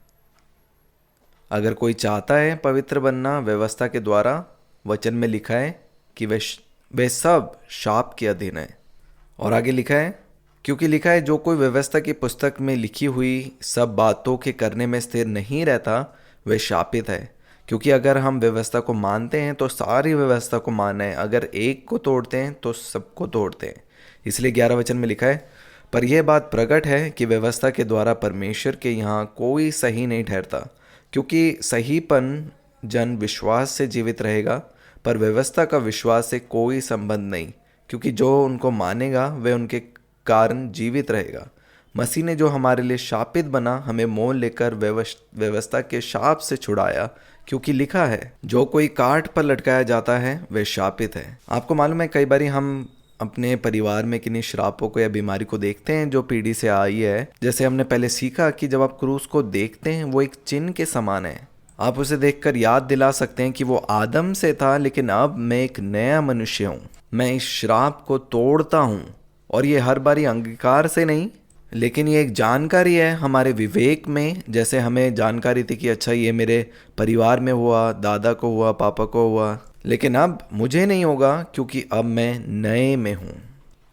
अगर कोई चाहता है पवित्र बनना व्यवस्था के द्वारा, वचन में लिखा है कि वे सब शाप के अधीन है। और आगे लिखा है, क्योंकि लिखा है जो कोई व्यवस्था की पुस्तक में लिखी हुई सब बातों के करने में स्थिर नहीं रहता, वह शापित है। क्योंकि अगर हम व्यवस्था को मानते हैं तो सारी व्यवस्था को माना है, अगर एक को तोड़ते हैं तो सबको तोड़ते हैं। इसलिए 11 वचन में लिखा है, पर यह बात प्रकट है कि व्यवस्था के द्वारा परमेश्वर के यहाँ कोई सही नहीं ठहरता, क्योंकि सहीपन जन विश्वास से जीवित रहेगा, पर व्यवस्था का विश्वास से कोई संबंध नहीं, क्योंकि जो उनको मानेगा वह उनके कारण जीवित रहेगा। मसीह ने जो हमारे लिए शापित बना, हमें मोल लेकर व्यवस्था के शाप से छुड़ाया, क्योंकि लिखा है जो कोई काट पर लटकाया जाता है वह शापित है। आपको मालूम है कई बार हम अपने परिवार में किन्हीं श्रापों को या बीमारी को देखते हैं जो पीढ़ी से आई है। जैसे हमने पहले सीखा कि जब आप क्रूस को देखते हैं वो एक चिन्ह के समान है। आप उसे देखकर याद दिला सकते हैं कि वो आदम से था, लेकिन अब मैं एक नया मनुष्य हूँ। मैं इस श्राप को तोड़ता हूँ, और ये हर बारी अंगीकार से नहीं, लेकिन ये एक जानकारी है हमारे विवेक में। जैसे हमें जानकारी थी कि अच्छा ये मेरे परिवार में हुआ, दादा को हुआ, पापा को हुआ, लेकिन अब मुझे नहीं होगा, क्योंकि अब मैं नए में हूँ।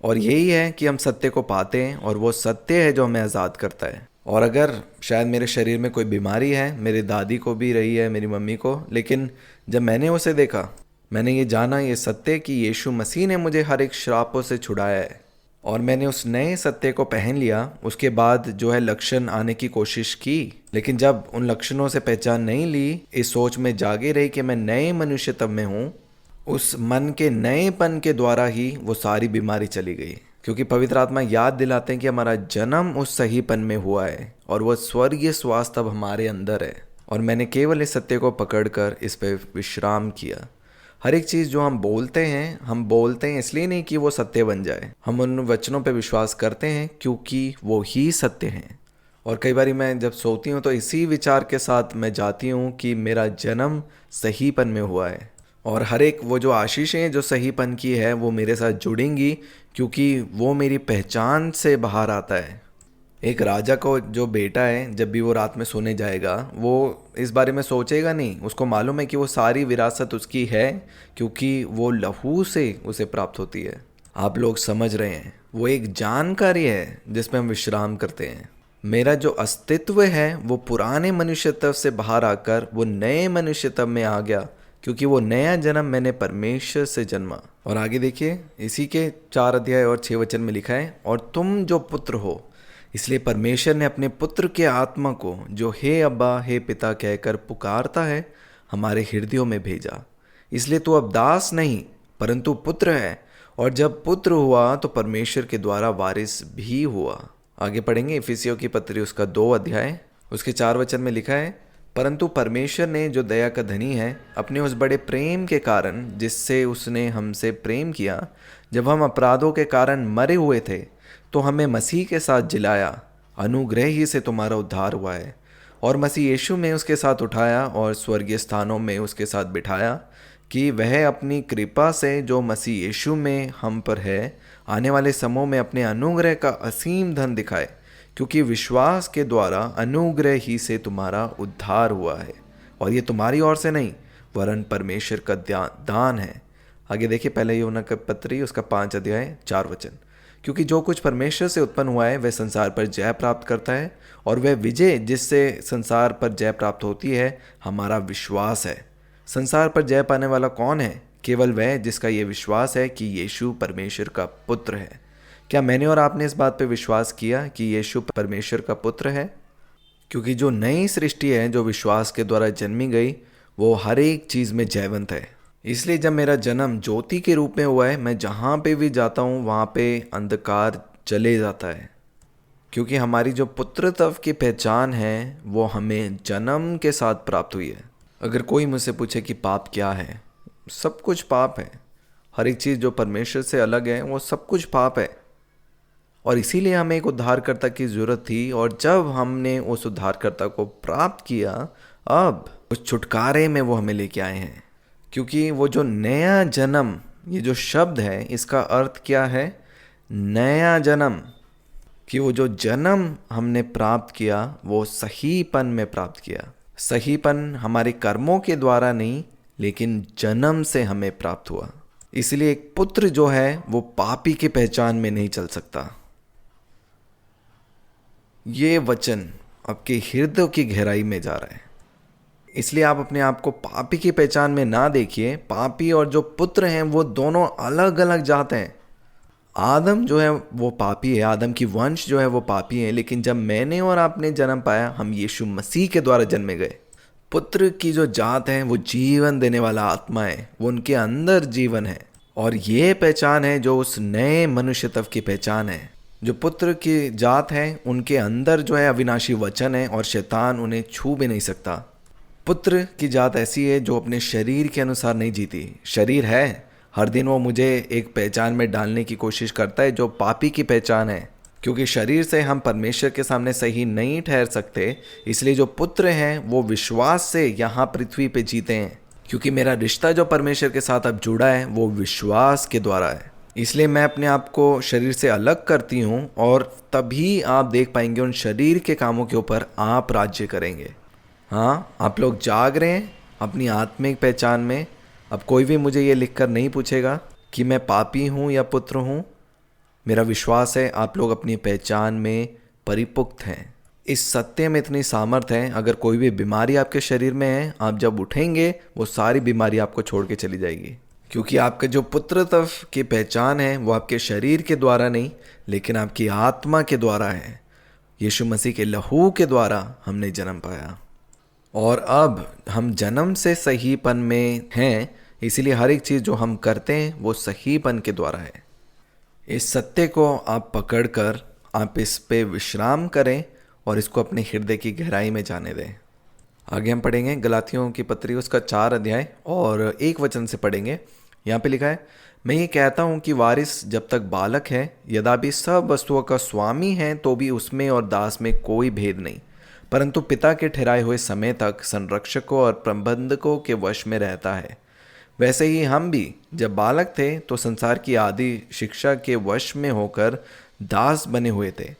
और यही है कि हम सत्य को पाते हैं, और वो सत्य है जो हमें आज़ाद करता है। और अगर शायद मेरे शरीर में कोई बीमारी है, मेरी दादी को भी रही है, मेरी मम्मी को, लेकिन जब मैंने उसे देखा, मैंने ये जाना, ये सत्य कि यीशु मसीह ने मुझे हर एक श्रापों से छुड़ाया है। और मैंने उस नए सत्य को पहन लिया। उसके बाद जो है लक्षण आने की कोशिश की, लेकिन जब उन लक्षणों से पहचान नहीं ली, इस सोच में जागे रही कि मैं नए मनुष्य तब में हूँ, उस मन के नएपन के द्वारा ही वो सारी बीमारी चली गई। क्योंकि पवित्र आत्मा याद दिलाते हैं कि हमारा जन्म उस सहीपन में हुआ है और वह स्वर्गीय स्वास्थ्य अब हमारे अंदर है। और मैंने केवल इस सत्य को पकड़कर इस पर विश्राम किया। हर एक चीज़ जो हम बोलते हैं इसलिए नहीं कि वो सत्य बन जाए। हम उन वचनों पे विश्वास करते हैं क्योंकि वो ही सत्य हैं। और कई बार मैं जब सोती हूँ तो इसी विचार के साथ मैं जाती हूँ कि मेरा जन्म सहीपन में हुआ है, और हर एक वो जो आशीषें जो सहीपन की है वो मेरे साथ जुड़ेंगी, क्योंकि वो मेरी पहचान से बाहर आता है। एक राजा को जो बेटा है, जब भी वो रात में सोने जाएगा, वो इस बारे में सोचेगा नहीं। उसको मालूम है कि वो सारी विरासत उसकी है, क्योंकि वो लहू से उसे प्राप्त होती है। आप लोग समझ रहे हैं, वो एक जानकारी है जिसमें हम विश्राम करते हैं। मेरा जो अस्तित्व है वो पुराने मनुष्यत्व से बाहर आकर वो नए मनुष्यत्व में आ गया, क्योंकि वो नया जन्म मैंने परमेश्वर से जन्मा। और आगे देखिए, इसी के 4 अध्याय और 6 वचन में लिखा है, और तुम जो पुत्र हो, इसलिए परमेश्वर ने अपने पुत्र के आत्मा को, जो हे अब्बा हे पिता कहकर पुकारता है, हमारे हृदयों में भेजा। इसलिए तू अब दास नहीं परंतु पुत्र है, और जब पुत्र हुआ तो परमेश्वर के द्वारा वारिस भी हुआ। आगे पढ़ेंगे इफिसियों की पत्री उसका 2 अध्याय उसके 4 वचन में लिखा है, परंतु परमेश्वर ने जो दया का धनी है, अपने उस बड़े प्रेम के कारण जिससे उसने हमसे प्रेम किया, जब हम अपराधों के कारण मरे हुए थे तो हमें मसीह के साथ जिलाया। अनुग्रह ही से तुम्हारा उद्धार हुआ है, और मसीह यीशु में उसके साथ उठाया और स्वर्गीय स्थानों में उसके साथ बिठाया, कि वह अपनी कृपा से जो मसीह यीशु में हम पर है, आने वाले समयों में अपने अनुग्रह का असीम धन दिखाए। क्योंकि विश्वास के द्वारा अनुग्रह ही से तुम्हारा उद्धार हुआ है, और ये तुम्हारी ओर से नहीं वरन परमेश्वर का दान है। आगे देखिए, पहले यूहन्ना की पत्री उसका 5 अध्याय 4 वचन। क्योंकि जो कुछ परमेश्वर से उत्पन्न हुआ है वह संसार पर जय प्राप्त करता है, और वह विजय जिससे संसार पर जय प्राप्त होती है हमारा विश्वास है। संसार पर जय पाने वाला कौन है? केवल वह जिसका ये विश्वास है कि यीशु परमेश्वर का पुत्र है। क्या मैंने और आपने इस बात पर विश्वास किया कि यीशु परमेश्वर का पुत्र है? क्योंकि जो नई सृष्टि है जो विश्वास के द्वारा जन्मी गई, वो हर एक चीज़ में जयवंत है। इसलिए जब मेरा जन्म ज्योति के रूप में हुआ है, मैं जहाँ पे भी जाता हूँ वहाँ पे अंधकार चले जाता है। क्योंकि हमारी जो पुत्रत्व की पहचान है वो हमें जन्म के साथ प्राप्त हुई है। अगर कोई मुझसे पूछे कि पाप क्या है, सब कुछ पाप है। हर एक चीज़ जो परमेश्वर से अलग है वो सब कुछ पाप है, और इसीलिए हमें एक उद्धारकर्ता की ज़रूरत थी। और जब हमने उस उद्धारकर्ता को प्राप्त किया, अब उस छुटकारे में वो हमें लेके आए हैं। क्योंकि वो जो नया जन्म, ये जो शब्द है इसका अर्थ क्या है? नया जन्म। कि वो जो जन्म हमने प्राप्त किया वो सहीपन में प्राप्त किया। सहीपन हमारे कर्मों के द्वारा नहीं, लेकिन जन्म से हमें प्राप्त हुआ। इसलिए एक पुत्र जो है वो पापी की पहचान में नहीं चल सकता। ये वचन आपके हृदय की गहराई में जा रहा है। इसलिए आप अपने आप को पापी की पहचान में ना देखिए। पापी और जो पुत्र हैं वो दोनों अलग अलग जात हैं। आदम जो है वो पापी है, आदम की वंश जो है वो पापी है, लेकिन जब मैंने और आपने जन्म पाया, हम यीशु मसीह के द्वारा जन्मे गए। पुत्र की जो जात है वो जीवन देने वाला आत्मा है, वो उनके अंदर जीवन है, और ये पहचान है जो उस नए मनुष्यत्व की पहचान है। जो पुत्र की जात है उनके अंदर जो है अविनाशी वचन है, और शैतान उन्हें छू भी नहीं सकता। पुत्र की जात ऐसी है जो अपने शरीर के अनुसार नहीं जीती। शरीर है, हर दिन वो मुझे एक पहचान में डालने की कोशिश करता है जो पापी की पहचान है। क्योंकि शरीर से हम परमेश्वर के सामने सही नहीं ठहर सकते, इसलिए जो पुत्र हैं वो विश्वास से यहाँ पृथ्वी पे जीते हैं। क्योंकि मेरा रिश्ता जो परमेश्वर के साथ अब जुड़ा है वो विश्वास के द्वारा है। इसलिए मैं अपने आप को शरीर से अलग करती हूँ, और तभी आप देख पाएंगे उन शरीर के कामों के ऊपर आप राज्य करेंगे। हाँ, आप लोग जाग रहे हैं अपनी आत्मिक पहचान में। अब कोई भी मुझे ये लिखकर नहीं पूछेगा कि मैं पापी हूँ या पुत्र हूँ। मेरा विश्वास है आप लोग अपनी पहचान में परिपुक्त हैं। इस सत्य में इतनी सामर्थ है, अगर कोई भी बीमारी आपके शरीर में है, आप जब उठेंगे वो सारी बीमारी आपको छोड़ के चली जाएगी। क्योंकि आपका जो पुत्रत्व की पहचान है वो आपके शरीर के द्वारा नहीं, लेकिन आपकी आत्मा के द्वारा है। यीशु मसीह के लहू के द्वारा हमने जन्म पाया और अब हम जन्म से सहीपन में हैं, इसीलिए हर एक चीज़ जो हम करते हैं वो सहीपन के द्वारा है। इस सत्य को आप पकड़कर आप इस पे विश्राम करें और इसको अपने हृदय की गहराई में जाने दें। आगे हम पढ़ेंगे गलातियों की पत्री उसका 4 अध्याय और 1 वचन से पढ़ेंगे। यहाँ पे लिखा है, मैं ये कहता हूँ कि वारिस जब तक बालक है, यद्यपि सब वस्तुओं का स्वामी है, तो भी उसमें और दास में कोई भेद नहीं, परंतु पिता के ठहराए हुए समय तक संरक्षकों और प्रबंधकों के वश में रहता है। वैसे ही हम भी जब बालक थे तो संसार की आदि शिक्षा के वश में होकर दास बने हुए थे,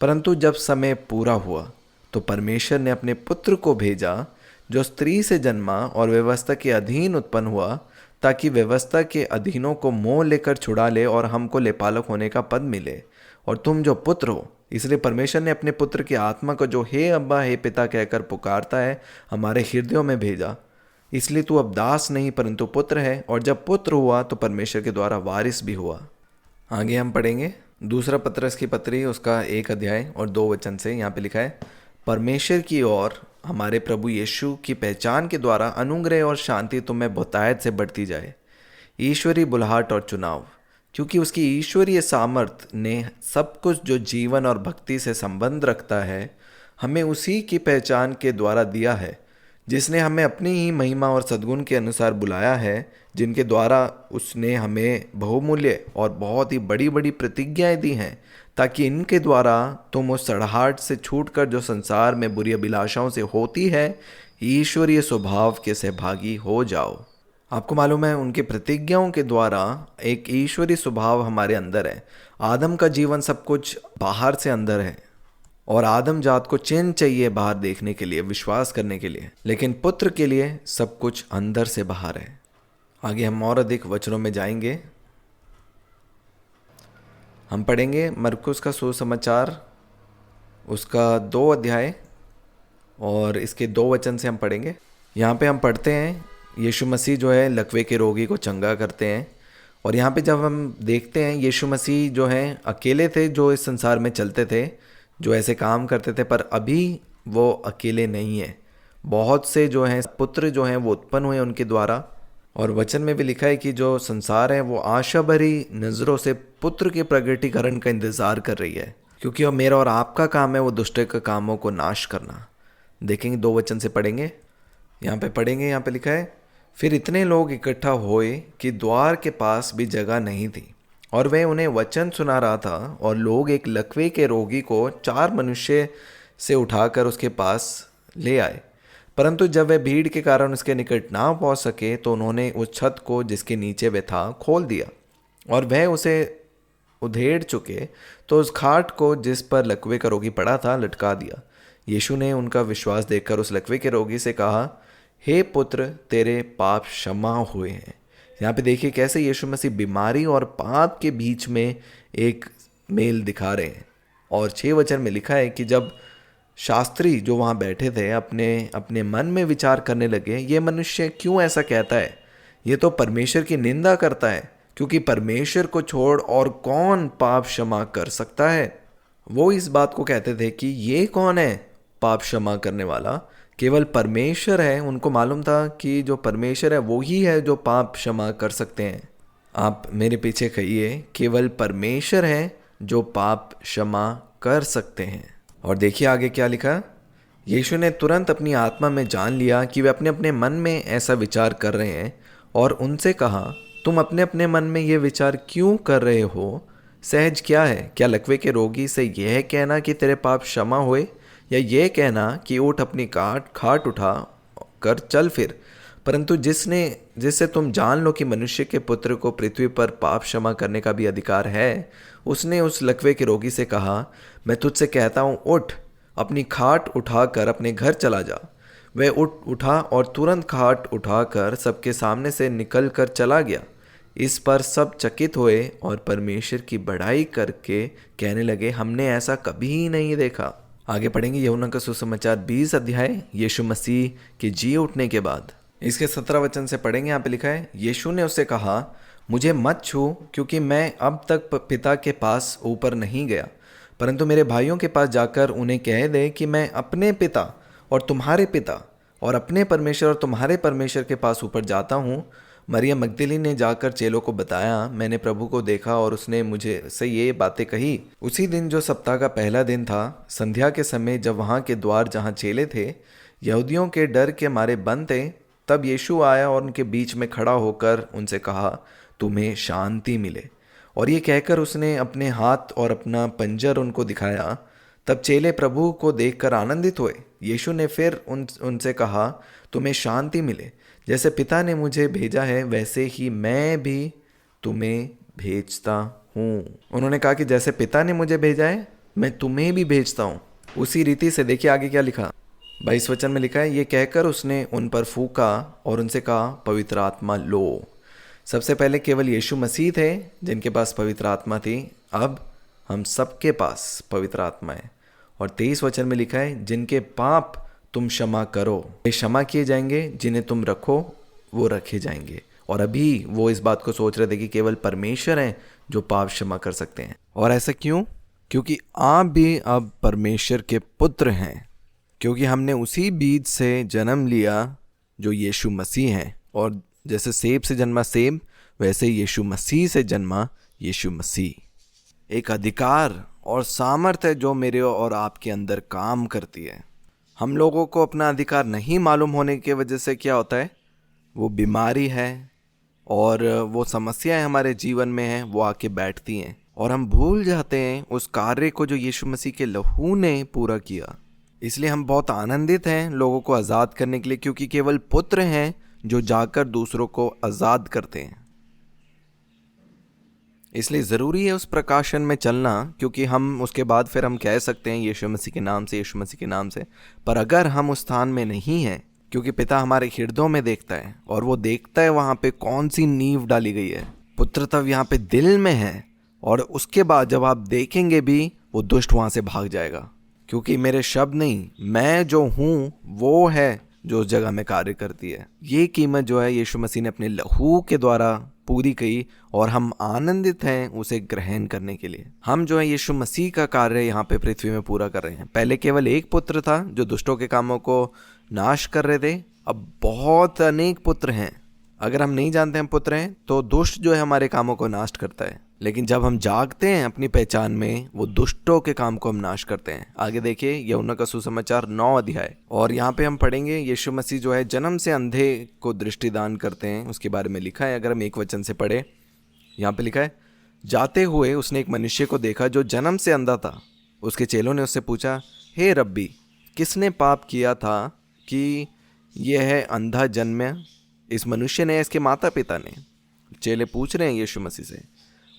परंतु जब समय पूरा हुआ तो परमेश्वर ने अपने पुत्र को भेजा, जो स्त्री से जन्मा और व्यवस्था के अधीन उत्पन्न हुआ, ताकि व्यवस्था के अधीनों को मोह लेकर छुड़ा ले और हमको लेपालक होने का पद मिले। और तुम जो पुत्र हो, इसलिए परमेश्वर ने अपने पुत्र की आत्मा को जो हे अब्बा हे पिता कहकर पुकारता है हमारे हृदयों में भेजा। इसलिए तू अब दास नहीं परंतु पुत्र है, और जब पुत्र हुआ तो परमेश्वर के द्वारा वारिस भी हुआ। आगे हम पढ़ेंगे दूसरा पत्रस की पत्री उसका 1 अध्याय और 2 वचन से। यहाँ पे लिखा है, परमेश्वर की ओर हमारे प्रभु यीशु की पहचान के द्वारा अनुग्रह और शांति तुम्हें बहुतायत से बढ़ती जाए। ईश्वरीय बुलाहट और चुनाव, क्योंकि उसकी ईश्वरीय सामर्थ ने सब कुछ जो जीवन और भक्ति से संबंध रखता है हमें उसी की पहचान के द्वारा दिया है, जिसने हमें अपनी ही महिमा और सद्गुण के अनुसार बुलाया है, जिनके द्वारा उसने हमें बहुमूल्य और बहुत ही बड़ी बड़ी प्रतिज्ञाएं दी हैं, ताकि इनके द्वारा तुम उस सड़ाहट से छूटकर जो संसार में बुरी अभिलाषाओं से होती है ईश्वरीय स्वभाव के सहभागी हो जाओ। आपको मालूम है उनकी प्रतिज्ञाओं के द्वारा एक ईश्वरीय स्वभाव हमारे अंदर है। आदम का जीवन सब कुछ बाहर से अंदर है और आदम जात को चिन्ह चाहिए बाहर देखने के लिए, विश्वास करने के लिए, लेकिन पुत्र के लिए सब कुछ अंदर से बाहर है। आगे हम और अधिक वचनों में जाएंगे। हम पढ़ेंगे मरकुस का सुसमाचार उसका 2 अध्याय और इसके 2 वचन से हम पढ़ेंगे। यहाँ पे हम पढ़ते हैं यीशु मसीह जो है लकवे के रोगी को चंगा करते हैं। और यहाँ पे जब हम देखते हैं यीशु मसीह जो हैं अकेले थे जो इस संसार में चलते थे, जो ऐसे काम करते थे, पर अभी वो अकेले नहीं है। बहुत से जो हैं पुत्र जो हैं वो उत्पन्न हुए उनके द्वारा। और वचन में भी लिखा है कि जो संसार है वो आशा भरी नज़रों से पुत्र के प्रगटीकरण का इंतज़ार कर रही है, क्योंकि वो मेरा और आपका काम है वो दुष्ट के कामों को नाश करना। देखेंगे 2 वचन से पढ़ेंगे। यहाँ पे पढ़ेंगे, यहाँ पे लिखा है, फिर इतने लोग इकट्ठा हुए कि द्वार के पास भी जगह नहीं थी, और वह उन्हें वचन सुना रहा था। और लोग एक लकवे के रोगी को 4 मनुष्य से उठाकर उसके पास ले आए, परंतु जब वह भीड़ के कारण उसके निकट ना पहुंच सके तो उन्होंने उस छत को जिसके नीचे वह था खोल दिया, और वह उसे उधेड़ चुके तो उस खाट को जिस पर लकवे का रोगी पड़ा था लटका दिया। यीशु ने उनका विश्वास देखकर उस लकवे के रोगी से कहा, हे पुत्र, तेरे पाप क्षमा हुए हैं। यहाँ पे देखिए कैसे यीशु मसीह बीमारी और पाप के बीच में एक मेल दिखा रहे हैं। और 6 वचन में लिखा है कि जब शास्त्री जो वहाँ बैठे थे अपने अपने मन में विचार करने लगे, ये मनुष्य क्यों ऐसा कहता है, ये तो परमेश्वर की निंदा करता है, क्योंकि परमेश्वर को छोड़ और कौन पाप क्षमा कर सकता है। वो इस बात को कहते थे कि ये कौन है पाप क्षमा करने वाला, केवल परमेश्वर है। उनको मालूम था कि जो परमेश्वर है वो ही है जो पाप क्षमा कर सकते हैं। आप मेरे पीछे कहिए, केवल परमेश्वर है जो पाप क्षमा कर सकते हैं। और देखिए आगे क्या लिखा, यीशु ने तुरंत अपनी आत्मा में जान लिया कि वे अपने अपने मन में ऐसा विचार कर रहे हैं, और उनसे कहा, तुम अपने अपने मन में ये विचार क्यों कर रहे हो? सहज क्या है, क्या लकवे के रोगी से यह कहना कि तेरे पाप क्षमा हुए, या यह कहना कि उठ अपनी खाट उठा कर चल फिर? परंतु जिससे तुम जान लो कि मनुष्य के पुत्र को पृथ्वी पर पाप क्षमा करने का भी अधिकार है, उसने उस लकवे के रोगी से कहा, मैं तुझसे कहता हूँ, उठ अपनी खाट उठाकर अपने घर चला जा। वह उठा और तुरंत खाट उठाकर सबके सामने से निकल कर चला गया। इस पर सब चकित हुए और परमेश्वर की बड़ाई करके कहने लगे, हमने ऐसा कभी नहीं देखा। आगे पढ़ेंगे यूहन्ना का सुसमाचार 20 अध्याय, यीशु मसीह के जी उठने के बाद। इसके 17 वचन से पढ़ेंगे। यहाँ पे लिखा है, यीशु ने उससे कहा, मुझे मत छू, क्योंकि मैं अब तक पिता के पास ऊपर नहीं गया, परंतु मेरे भाइयों के पास जाकर उन्हें कह दे कि मैं अपने पिता और तुम्हारे पिता और अपने परमेश्वर और तुम्हारे परमेश्वर के पास ऊपर जाता हूँ। मरियम मगदलीनी ने जाकर चेलों को बताया, मैंने प्रभु को देखा और उसने मुझे से ये बातें कही। उसी दिन जो सप्ताह का पहला दिन था, संध्या के समय, जब वहाँ के द्वार जहाँ चेले थे यहूदियों के डर के मारे बंद थे, तब यीशु आया और उनके बीच में खड़ा होकर उनसे कहा, तुम्हें शांति मिले। और ये कहकर उसने अपने हाथ और अपना पंजर उनको दिखाया। तब चेले प्रभु को देखकर आनंदित हुए। यीशु ने फिर उनसे कहा, तुम्हें शांति मिले। जैसे पिता ने मुझे भेजा है, वैसे ही मैं भी तुम्हें भेजता हूँ। उन्होंने कहा कि जैसे पिता ने मुझे भेजा है, मैं तुम्हें भी भेजता हूँ। उसी रीति से देखिए आगे क्या लिखा। 22 वचन में लिखा है, ये कहकर उसने उन पर फूंका और उनसे कहा, पवित्र आत्मा लो। सबसे पहले केवल यीशु मसीह थे जिनके पास पवित्र आत्मा थी। अब हम सबके पास पवित्र आत्मा है। और 23 वचन में लिखा है, जिनके पाप तुम क्षमा करो वे क्षमा किए जाएंगे, जिन्हें तुम रखो वो रखे जाएंगे। और अभी वो इस बात को सोच रहे थे कि केवल परमेश्वर हैं जो पाप क्षमा कर सकते हैं। और ऐसा क्यों? क्योंकि आप भी अब परमेश्वर के पुत्र हैं, क्योंकि हमने उसी बीज से जन्म लिया जो यीशु मसीह हैं। और जैसे सेब से जन्मा सेब, वैसे यीशु मसीह से जन्मा यीशु मसीह। एक अधिकार और सामर्थ है जो मेरे और आपके अंदर काम करती है। हम लोगों को अपना अधिकार नहीं मालूम होने की वजह से क्या होता है, वो बीमारी है और वो समस्याएं हमारे जीवन में हैं, वो आके बैठती हैं और हम भूल जाते हैं उस कार्य को जो यीशु मसीह के लहू ने पूरा किया। इसलिए हम बहुत आनंदित हैं लोगों को आज़ाद करने के लिए, क्योंकि केवल पुत्र हैं जो जाकर दूसरों को आज़ाद करते हैं। इसलिए ज़रूरी है उस प्रकाशन में चलना, क्योंकि हम उसके बाद फिर हम कह सकते हैं यीशु मसीह के नाम से, यीशु मसीह के नाम से। पर अगर हम उस स्थान में नहीं हैं, क्योंकि पिता हमारे हृदयों में देखता है और वो देखता है वहाँ पे कौन सी नींव डाली गई है। पुत्र तब यहाँ पे दिल में है, और उसके बाद जब आप देखेंगे भी वो दुष्ट वहाँ से भाग जाएगा, क्योंकि मेरे शब्द नहीं, मैं जो हूँ वो है जो उस जगह में कार्य करती है। ये कीमत जो है यीशु मसीह ने अपने लहू के द्वारा पूरी की, और हम आनंदित हैं उसे ग्रहण करने के लिए। हम जो है यीशु मसीह का कार्य यहाँ पे पृथ्वी में पूरा कर रहे हैं। पहले केवल एक पुत्र था जो दुष्टों के कामों को नाश कर रहे थे, अब बहुत अनेक पुत्र हैं। अगर हम नहीं जानते हम पुत्र हैं तो दुष्ट जो है हमारे कामों को नाश करता है, लेकिन जब हम जागते हैं अपनी पहचान में, वो दुष्टों के काम को हम नाश करते हैं। आगे देखिए यूहन्ना का सुसमाचार 9 अध्याय, और यहाँ पे हम पढ़ेंगे यीशु मसीह जो है जन्म से अंधे को दृष्टि दान करते हैं, उसके बारे में लिखा है। अगर हम एक वचन से पढ़े, यहाँ पे लिखा है, जाते हुए उसने एक मनुष्य को देखा जो जन्म से अंधा था। उसके चेलों ने उससे पूछा, हे रब्बी, किसने पाप किया था कि यह है अंधा जन्मा, इस मनुष्य ने, इसके माता पिता ने? चेले पूछ रहे हैं यीशु मसीह से,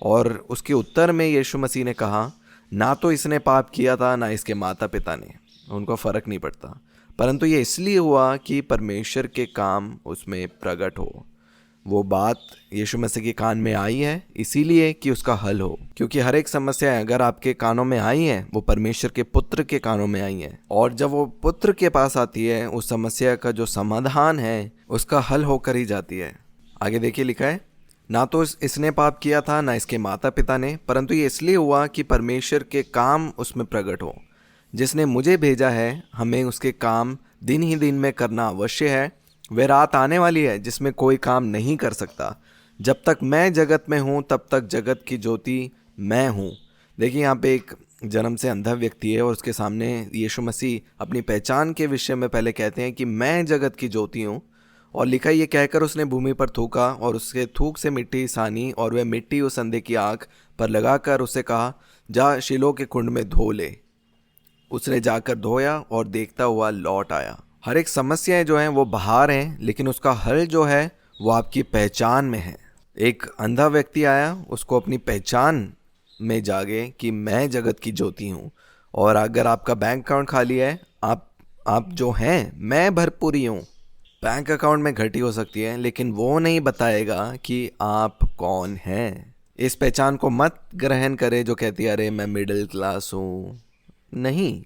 और उसके उत्तर में यीशु मसीह ने कहा, ना तो इसने पाप किया था ना इसके माता पिता ने, उनको फ़र्क नहीं पड़ता, परंतु ये इसलिए हुआ कि परमेश्वर के काम उसमें प्रकट हो। वो बात यीशु मसीह के कान में आई है इसीलिए कि उसका हल हो, क्योंकि हर एक समस्या अगर आपके कानों में आई है वो परमेश्वर के पुत्र के कानों में आई है, और जब वो पुत्र के पास आती है उस समस्या का जो समाधान है उसका हल होकर ही जाती है। आगे देखिए लिखा है, ना तो इसने पाप किया था ना इसके माता पिता ने, परंतु ये इसलिए हुआ कि परमेश्वर के काम उसमें प्रकट हो। जिसने मुझे भेजा है, हमें उसके काम दिन ही दिन में करना अवश्य है। वह रात आने वाली है जिसमें कोई काम नहीं कर सकता। जब तक मैं जगत में हूँ तब तक जगत की ज्योति मैं हूँ। देखिए यहाँ पे एक जन्म से अंधा व्यक्ति है और उसके सामने यीशु मसीह अपनी पहचान के विषय में पहले कहते हैं कि मैं जगत की ज्योति हूँ, और लिखा ये कहकर उसने भूमि पर थूका और उसके थूक से मिट्टी सानी, और वह मिट्टी उस अंधे की आँख पर लगाकर उससे कहा, जा शीलो के कुंड में धो ले। उसने जाकर धोया और देखता हुआ लौट आया। हर एक समस्याएं जो हैं वो बाहर हैं, लेकिन उसका हल जो है वो आपकी पहचान में है। एक अंधा व्यक्ति आया, उसको अपनी पहचान में जागे कि मैं जगत की ज्योति हूँ, और अगर आपका बैंक अकाउंट खाली है, आप जो हैं, मैं भरपूरी हूँ। बैंक अकाउंट में घटी हो सकती है, लेकिन वो नहीं बताएगा कि आप कौन हैं। इस पहचान को मत ग्रहण करें जो कहती है अरे मैं मिडिल क्लास हूँ। नहीं,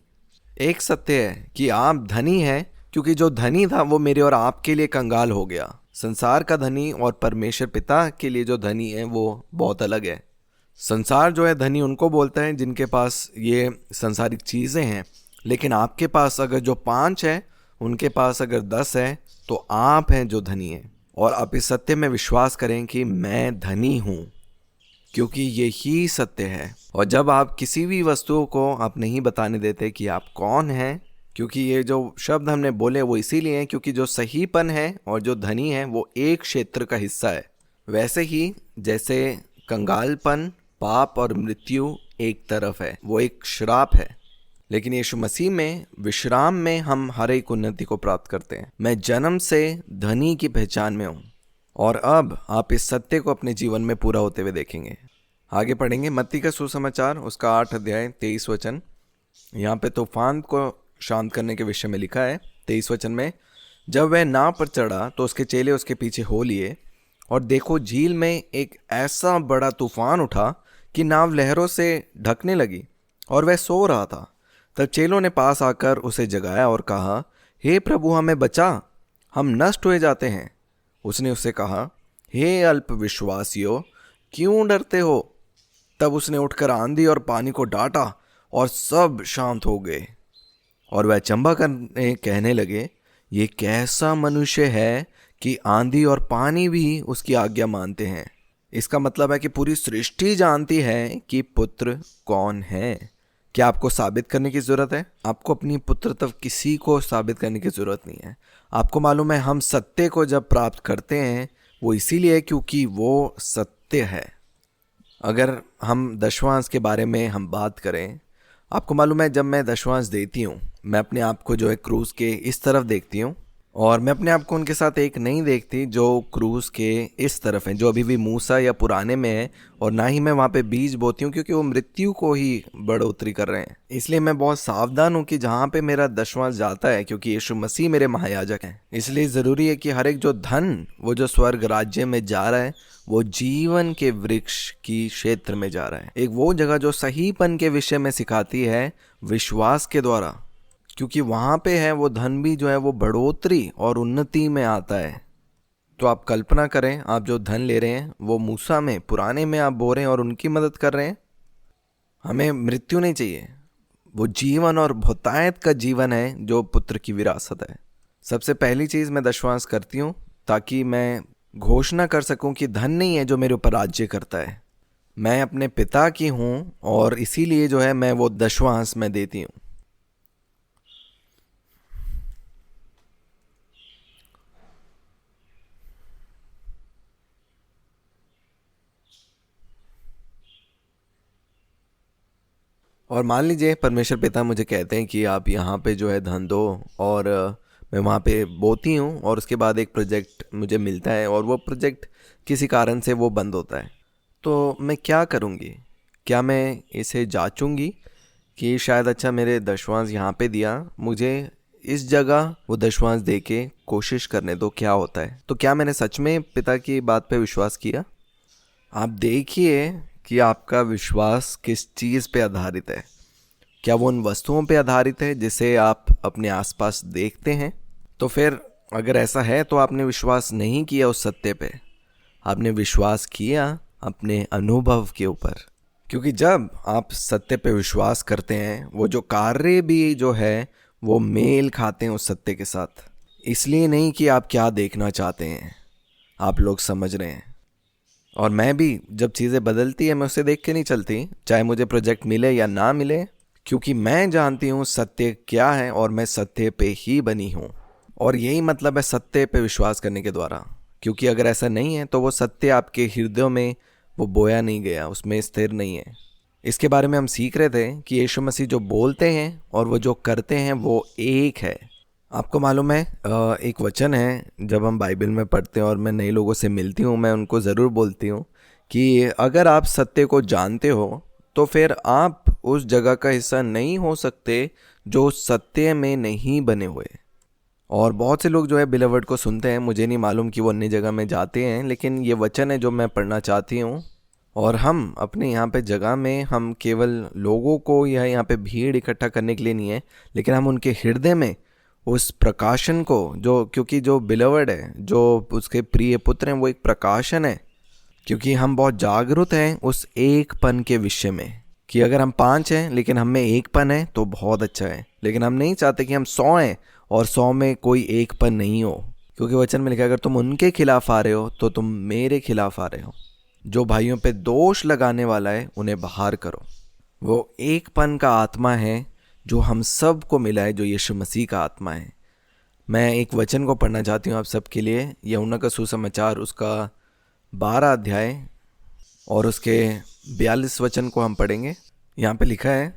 एक सत्य है कि आप धनी हैं क्योंकि जो धनी था वो मेरे और आपके लिए कंगाल हो गया। संसार का धनी और परमेश्वर पिता के लिए जो धनी है वो बहुत अलग है। संसार जो है धनी उनको बोलता है जिनके पास ये संसारिक चीज़ें हैं, लेकिन आपके पास अगर जो 5 है, उनके पास अगर 10 है, तो आप हैं जो धनी है। और आप इस सत्य में विश्वास करें कि मैं धनी हूँ, क्योंकि ये ही सत्य है। और जब आप किसी भी वस्तु को आप नहीं बताने देते कि आप कौन हैं, क्योंकि ये जो शब्द हमने बोले वो इसीलिए हैं क्योंकि जो सहीपन है और जो धनी है वो एक क्षेत्र का हिस्सा है। वैसे ही जैसे कंगालपन, पाप और मृत्यु एक तरफ है, वो एक श्राप है, लेकिन यीशु मसीह में विश्राम में हम हर एक उन्नति को प्राप्त करते हैं। मैं जन्म से धनी की पहचान में हूँ, और अब आप इस सत्य को अपने जीवन में पूरा होते हुए देखेंगे। आगे पढ़ेंगे मत्ती का सुसमाचार, उसका 8 अध्याय 23 वचन। यहाँ पे तूफान को शांत करने के विषय में लिखा है। 23 वचन में, जब वह नाव पर चढ़ा तो उसके चेले उसके पीछे हो लिए, और देखो झील में एक ऐसा बड़ा तूफान उठा कि नाव लहरों से ढकने लगी, और वह सो रहा था। तब चेलों ने पास आकर उसे जगाया और कहा, हे प्रभु, हमें बचा, हम नष्ट हुए जाते हैं। उसने उससे कहा, हे अल्प विश्वासियों, क्यों डरते हो? तब उसने उठकर आंधी और पानी को डांटा, और सब शांत हो गए। और वह अचंभा करने कहने लगे, ये कैसा मनुष्य है कि आंधी और पानी भी उसकी आज्ञा मानते हैं। इसका मतलब है कि पूरी सृष्टि जानती है कि पुत्र कौन है। क्या आपको साबित करने की ज़रूरत है? आपको अपनी पुत्रत्व किसी को साबित करने की ज़रूरत नहीं है। आपको मालूम है, हम सत्य को जब प्राप्त करते हैं वो इसीलिए क्योंकि वो सत्य है। अगर हम दशवांश के बारे में हम बात करें, आपको मालूम है जब मैं दशवांश देती हूँ, मैं अपने आप को जो है क्रूस के इस तरफ देखती हूँ, और मैं अपने आप को उनके साथ एक नहीं देखती जो क्रूस के इस तरफ हैं, जो अभी भी मूसा या पुराने में है, और ना ही मैं वहाँ पे बीज बोती हूँ, क्योंकि वो मृत्यु को ही बढ़ोतरी कर रहे हैं। इसलिए मैं बहुत सावधान हूँ कि जहाँ पे मेरा दशवांश जाता है, क्योंकि यीशु मसीह मेरे महायाजक हैं, इसलिए ज़रूरी है कि हर एक जो धन वो जो स्वर्ग राज्य में जा रहा है वो जीवन के वृक्ष की क्षेत्र में जा रहा है। एक वो जगह जो सहीपन के विषय में सिखाती है विश्वास के द्वारा, क्योंकि वहाँ पे है वो धन भी जो है वो बढ़ोतरी और उन्नति में आता है। तो आप कल्पना करें, आप जो धन ले रहे हैं वो मूसा में पुराने में आप बो रहे हैं और उनकी मदद कर रहे हैं। हमें मृत्यु नहीं चाहिए, वो जीवन और बहुतायत का जीवन है जो पुत्र की विरासत है। सबसे पहली चीज़ मैं दशवांश करती हूँ ताकि मैं घोषणा कर सकूं कि धन नहीं है जो मेरे ऊपर राज्य करता है, मैं अपने पिता की हूँ, और इसीलिए जो है मैं वो दशवांश मैं देती हूँ। और मान लीजिए परमेश्वर पिता मुझे कहते हैं कि आप यहाँ पे जो है धन दो, और मैं वहाँ पे बोती हूँ, और उसके बाद एक प्रोजेक्ट मुझे मिलता है और वो प्रोजेक्ट किसी कारण से वो बंद होता है, तो मैं क्या करूँगी? क्या मैं इसे जांचूंगी कि शायद अच्छा मेरे दशवांश यहाँ पे दिया, मुझे इस जगह वो दशवांश दे के कोशिश करने दो क्या होता है? तो क्या मैंने सच में पिता की बात पे विश्वास किया? आप देखिए कि आपका विश्वास किस चीज़ पे आधारित है। क्या वो उन वस्तुओं पे आधारित है जिसे आप अपने आसपास देखते हैं? तो फिर अगर ऐसा है तो आपने विश्वास नहीं किया उस सत्य पे, आपने विश्वास किया अपने अनुभव के ऊपर। क्योंकि जब आप सत्य पे विश्वास करते हैं, वो जो कार्य भी जो है वो मेल खाते हैं उस सत्य के साथ। इसलिए नहीं कि आप क्या देखना चाहते हैं, आप लोग समझ रहे हैं। और मैं भी जब चीज़ें बदलती है मैं उसे देख के नहीं चलती, चाहे मुझे प्रोजेक्ट मिले या ना मिले, क्योंकि मैं जानती हूँ सत्य क्या है और मैं सत्य पे ही बनी हूँ। और यही मतलब है सत्य पे विश्वास करने के द्वारा, क्योंकि अगर ऐसा नहीं है तो वो सत्य आपके हृदयों में वो बोया नहीं गया, उसमें स्थिर नहीं है। इसके बारे में हम सीख रहे थे कि यीशु मसीह जो बोलते हैं और वो जो करते हैं वो एक है। आपको मालूम है एक वचन है, जब हम बाइबल में पढ़ते हैं और मैं नए लोगों से मिलती हूँ, मैं उनको ज़रूर बोलती हूँ कि अगर आप सत्य को जानते हो तो फिर आप उस जगह का हिस्सा नहीं हो सकते जो सत्य में नहीं बने हुए। और बहुत से लोग जो है बिलीवर्ड को सुनते हैं, मुझे नहीं मालूम कि वो अन्य जगह में जाते हैं, लेकिन ये वचन है जो मैं पढ़ना चाहती हूँ। और हम अपने यहाँ पे जगह में हम केवल लोगों को या यहाँ पे भीड़ इकट्ठा करने के लिए नहीं है, लेकिन हम उनके हृदय में उस प्रकाशन को, जो क्योंकि जो बिलवर्ड है, जो उसके प्रिय पुत्र हैं, वो एक प्रकाशन है। क्योंकि हम बहुत जागरूक हैं उस एक पन के विषय में कि अगर हम 5 हैं लेकिन हम में एक पन है तो बहुत अच्छा है, लेकिन हम नहीं चाहते कि हम 100 हैं और 100 में कोई एक पन नहीं हो। क्योंकि वचन में लिखा है, अगर तुम उनके खिलाफ आ रहे हो तो तुम मेरे खिलाफ आ रहे हो। जो भाइयों पे दोष लगाने वाला है उन्हें बाहर करो। वो एक पन का आत्मा है जो हम सब को मिला है, जो यीशु मसीह का आत्मा है। मैं एक वचन को पढ़ना चाहती हूँ आप सबके लिए, यूहन्ना का सुसमाचार उसका 12 अध्याय और उसके 42 वचन को हम पढ़ेंगे। यहाँ पे लिखा है,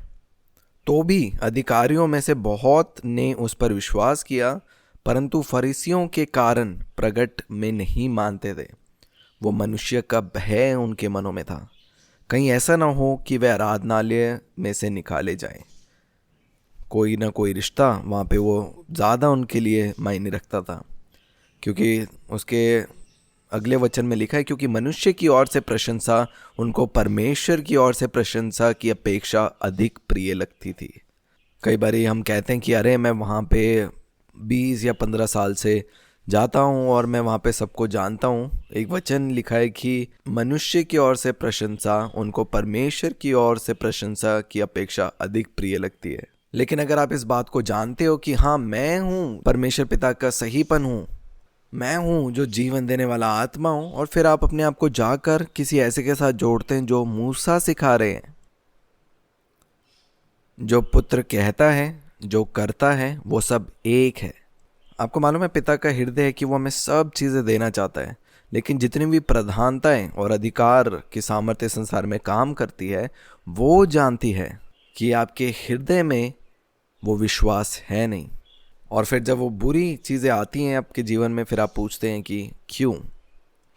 तो भी अधिकारियों में से बहुत ने उस पर विश्वास किया, परंतु फरीसियों के कारण प्रगट में नहीं मानते थे। वो मनुष्य का भय उनके मनों में था, कहीं ऐसा ना हो कि वे आराधनालय में से निकाले जाएं। कोई ना कोई रिश्ता वहाँ पे वो ज़्यादा उनके लिए मायने रखता था, क्योंकि उसके अगले वचन में लिखा है, क्योंकि मनुष्य की ओर से प्रशंसा उनको परमेश्वर की ओर से प्रशंसा की अपेक्षा अधिक प्रिय लगती थी। कई बार हम कहते हैं कि अरे मैं वहाँ पे 20 या 15 साल से जाता हूँ और मैं वहाँ पे सबको जानता हूँ। एक वचन लिखा है कि मनुष्य की ओर से प्रशंसा उनको परमेश्वर की ओर से प्रशंसा की अपेक्षा अधिक प्रिय लगती है। लेकिन अगर आप इस बात को जानते हो कि हाँ, मैं हूँ परमेश्वर पिता का सहीपन हूँ, मैं हूँ जो जीवन देने वाला आत्मा हूँ, और फिर आप अपने आप को जाकर किसी ऐसे के साथ जोड़ते हैं जो मूसा सिखा रहे हैं, जो पुत्र कहता है, जो करता है, वो सब एक है। आपको मालूम है पिता का हृदय है कि वो हमें सब चीज़ें देना चाहता है, लेकिन जितनी भी प्रधानताएं और अधिकार की सामर्थ्य संसार में काम करती है, वो जानती है कि आपके हृदय में वो विश्वास है नहीं। और फिर जब वो बुरी चीज़ें आती हैं आपके जीवन में, फिर आप पूछते हैं कि क्यों?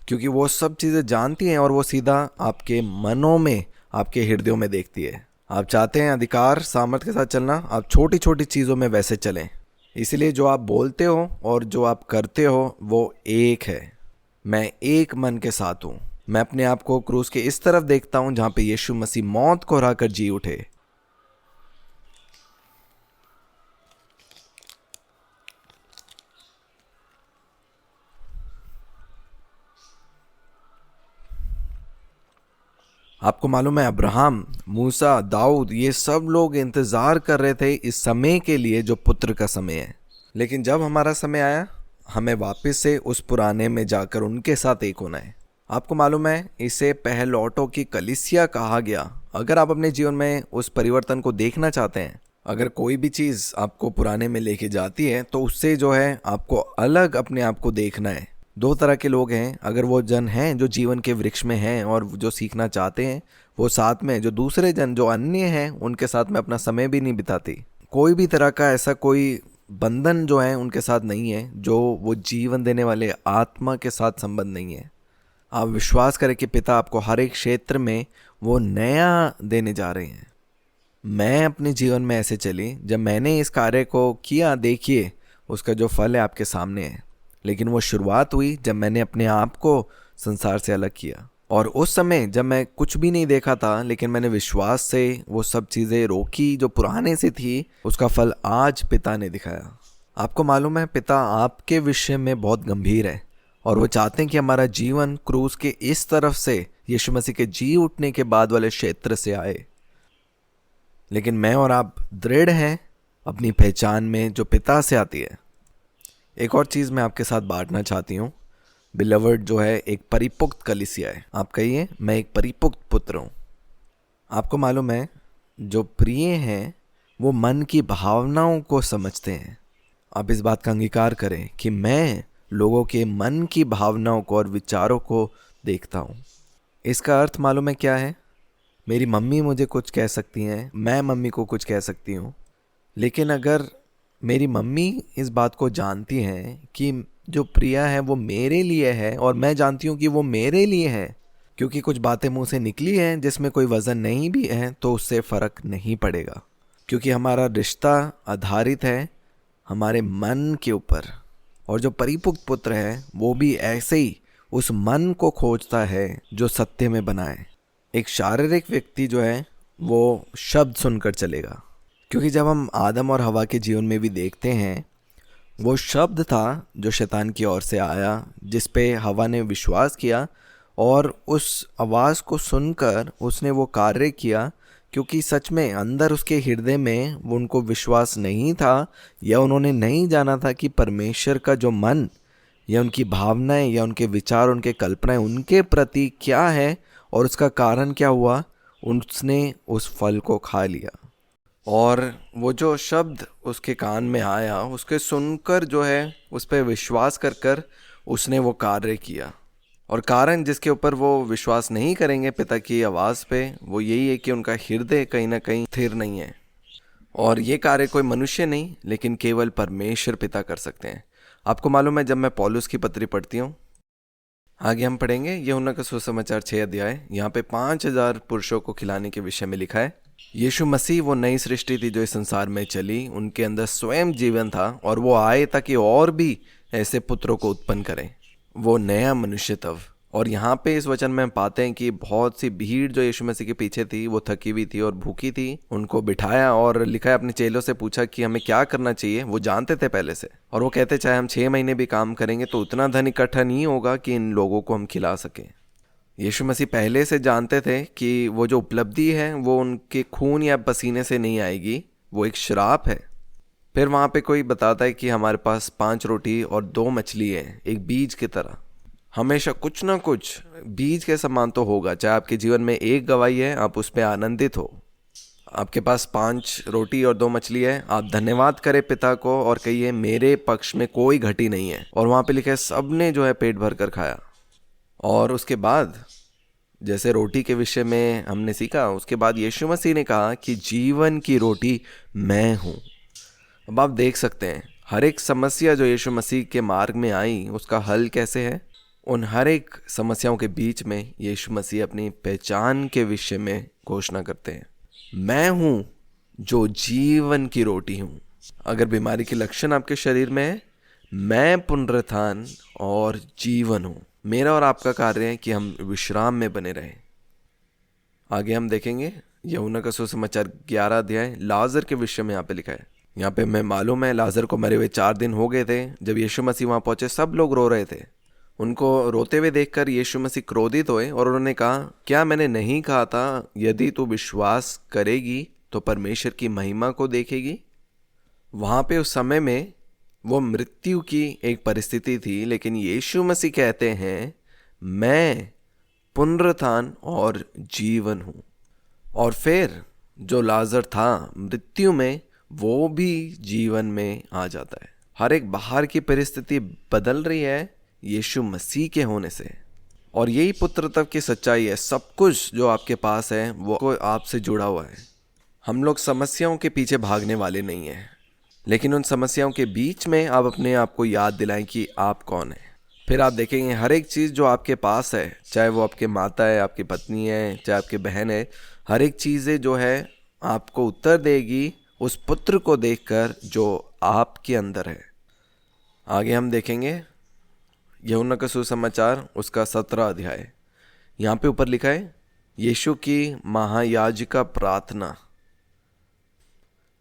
क्योंकि वो सब चीज़ें जानती हैं और वो सीधा आपके मनों में, आपके हृदयों में देखती है। आप चाहते हैं अधिकार सामर्थ्य के साथ चलना, आप छोटी छोटी चीज़ों में वैसे चलें। इसलिए जो आप बोलते हो और जो आप करते हो वो एक है। मैं एक मन के साथ हूँ। मैं अपने आप को क्रूस के इस तरफ देखता हूँ जहाँ पे यीशु मसीह मौत को हराकर जी उठे। आपको मालूम है अब्राहम, मूसा, दाऊद, ये सब लोग इंतज़ार कर रहे थे इस समय के लिए जो पुत्र का समय है। लेकिन जब हमारा समय आया, हमें वापस से उस पुराने में जाकर उनके साथ एक होना है। आपको मालूम है इसे पहलौठों की कलीसिया कहा गया। अगर आप अपने जीवन में उस परिवर्तन को देखना चाहते हैं, अगर कोई भी चीज़ आपको पुराने में लेके जाती है, तो उससे जो है आपको अलग अपने आप को देखना है। 2 तरह के लोग हैं। अगर वो जन हैं जो जीवन के वृक्ष में हैं और जो सीखना चाहते हैं, वो साथ में जो दूसरे जन जो अन्य हैं उनके साथ में अपना समय भी नहीं बिताती। कोई भी तरह का ऐसा कोई बंधन जो है उनके साथ नहीं है, जो वो जीवन देने वाले आत्मा के साथ संबंध नहीं है। आप विश्वास करें कि पिता आपको हर एक क्षेत्र में वो नया देने जा रहे हैं। मैं अपने जीवन में ऐसे चली, जब मैंने इस कार्य को किया, देखिए उसका जो फल है आपके सामने है। लेकिन वो शुरुआत हुई जब मैंने अपने आप को संसार से अलग किया, और उस समय जब मैं कुछ भी नहीं देखा था, लेकिन मैंने विश्वास से वो सब चीज़ें रोकी जो पुराने से थी, उसका फल आज पिता ने दिखाया। आपको मालूम है पिता आपके विषय में बहुत गंभीर है और वो चाहते हैं कि हमारा जीवन क्रूस के इस तरफ से, यीशु मसीह के जी उठने के बाद वाले क्षेत्र से आए। लेकिन मैं और आप दृढ़ हैं अपनी पहचान में जो पिता से आती है। एक और चीज़ मैं आपके साथ बांटना चाहती हूँ। बिलवर्ड जो है एक परिपुक्त कलीसिया है। आप कहिए, मैं एक परिपुक्त पुत्र हूँ। आपको मालूम है जो प्रिय हैं वो मन की भावनाओं को समझते हैं। आप इस बात का अंगीकार करें कि मैं लोगों के मन की भावनाओं को और विचारों को देखता हूँ। इसका अर्थ मालूम है क्या है? मेरी मम्मी मुझे कुछ कह सकती हैं, मैं मम्मी को कुछ कह सकती हूँ, लेकिन अगर मेरी मम्मी इस बात को जानती हैं कि जो प्रिया है वो मेरे लिए है और मैं जानती हूँ कि वो मेरे लिए है, क्योंकि कुछ बातें मुंह से निकली हैं जिसमें कोई वज़न नहीं भी है, तो उससे फ़र्क नहीं पड़ेगा, क्योंकि हमारा रिश्ता आधारित है हमारे मन के ऊपर। और जो परिपुक्त पुत्र है वो भी ऐसे ही उस मन को खोजता है जो सत्य में बना है। एक शारीरिक व्यक्ति जो है वो शब्द सुनकर चलेगा, क्योंकि जब हम आदम और हवा के जीवन में भी देखते हैं वो शब्द था जो शैतान की ओर से आया, जिस पे हवा ने विश्वास किया, और उस आवाज़ को सुनकर उसने वो कार्य किया, क्योंकि सच में अंदर उसके हृदय में वो उनको विश्वास नहीं था, या उन्होंने नहीं जाना था कि परमेश्वर का जो मन या उनकी भावनाएं या उनके विचार, उनके कल्पनाएं उनके प्रति क्या है और उसका कारण क्या हुआ। उसने उस फल को खा लिया, और वो जो शब्द उसके कान में आया उसके सुनकर जो है उस पर विश्वास कर कर उसने वो कार्य किया। और कारण जिसके ऊपर वो विश्वास नहीं करेंगे पिता की आवाज़ पे, वो यही है कि उनका हृदय कहीं ना कहीं स्थिर नहीं है। और ये कार्य कोई मनुष्य नहीं लेकिन केवल परमेश्वर पिता कर सकते हैं। आपको मालूम है, जब मैं पौलुस की पत्री पढ़ती हूँ, आगे हम पढ़ेंगे यूहन्ना का सुसमाचार 6 अध्याय, यहाँ पे 5,000 पुरुषों को खिलाने के विषय में लिखा है। यीशु मसीह वो नई सृष्टि थी जो इस संसार में चली, उनके अंदर स्वयं जीवन था और वो आए ताकि और भी ऐसे पुत्रों को उत्पन्न करें, वो नया मनुष्य तब। और यहाँ पे इस वचन में हम पाते हैं कि बहुत सी भीड़ जो यीशु मसीह के पीछे थी वो थकी हुई थी और भूखी थी। उनको बिठाया और लिखा है अपने चेलों से पूछा कि हमें क्या करना चाहिए। वो जानते थे पहले से, और वो कहते चाहे हम 6 महीने भी काम करेंगे तो उतना धन इकट्ठा नहीं होगा कि इन लोगों को हम खिला सकें। यीशु मसीह पहले से जानते थे कि वो जो उपलब्धि है वो उनके खून या पसीने से नहीं आएगी, वो एक श्राप है। फिर वहाँ पे कोई बताता है कि हमारे पास 5 रोटी और 2 मछली है, एक बीज की तरह। हमेशा कुछ ना कुछ बीज के समान तो होगा। चाहे आपके जीवन में एक गवाही है, आप उस पर आनंदित हो। आपके पास 5 रोटी और 2 मछली है, आप धन्यवाद करें पिता को और कहिए मेरे पक्ष में कोई घटी नहीं है। और वहाँ पे लिखा है सब ने जो है पेट भर कर खाया। और उसके बाद जैसे रोटी के विषय में हमने सीखा, उसके बाद यीशु मसीह ने कहा कि जीवन की रोटी मैं हूँ। अब आप देख सकते हैं हर एक समस्या जो यीशु मसीह के मार्ग में आई उसका हल कैसे है। उन हर एक समस्याओं के बीच में यीशु मसीह अपनी पहचान के विषय में घोषणा करते हैं, मैं हूँ जो जीवन की रोटी हूँ। अगर बीमारी के लक्षण आपके शरीर में है, मैं पुनरुत्थान और जीवन हूँ। मेरा और आपका कार्य है कि हम विश्राम में बने रहें। आगे हम देखेंगे यूहन्ना का सुसमाचार 11 अध्याय लाजर के विषय में यहाँ पे लिखा है। यहाँ पे मैं मालूम है लाजर को मरे हुए 4 दिन हो गए थे। जब यीशु मसीह वहाँ पहुँचे सब लोग रो रहे थे। उनको रोते हुए देखकर यीशु मसीह क्रोधित हुए और उन्होंने कहा, क्या मैंने नहीं कहा था यदि तू विश्वास करेगी तो परमेश्वर की महिमा को देखेगी। वहाँ पे उस समय में वो मृत्यु की एक परिस्थिति थी, लेकिन यीशु मसीह कहते हैं मैं पुनरुत्थान और जीवन हूँ। और फिर जो लाजर था मृत्यु में, वो भी जीवन में आ जाता है। हर एक बाहर की परिस्थिति बदल रही है यीशु मसीह के होने से। और यही पुत्रत्व की सच्चाई है। सब कुछ जो आपके पास है वो आपसे जुड़ा हुआ है। हम लोग समस्याओं के पीछे भागने वाले नहीं हैं, लेकिन उन समस्याओं के बीच में आप अपने आप को याद दिलाएं कि आप कौन हैं। फिर आप देखेंगे हर एक चीज़ जो आपके पास है, चाहे वो आपके माता है, आपकी पत्नी है, चाहे आपकी बहन है, हर एक चीज़ें जो है आपको उत्तर देगी उस पुत्र को देखकर जो आपके अंदर है। आगे हम देखेंगे यूहन्ना का सुसमाचार उसका 17 अध्याय। यहाँ पे ऊपर लिखा है यीशु की महायाजिका प्रार्थना।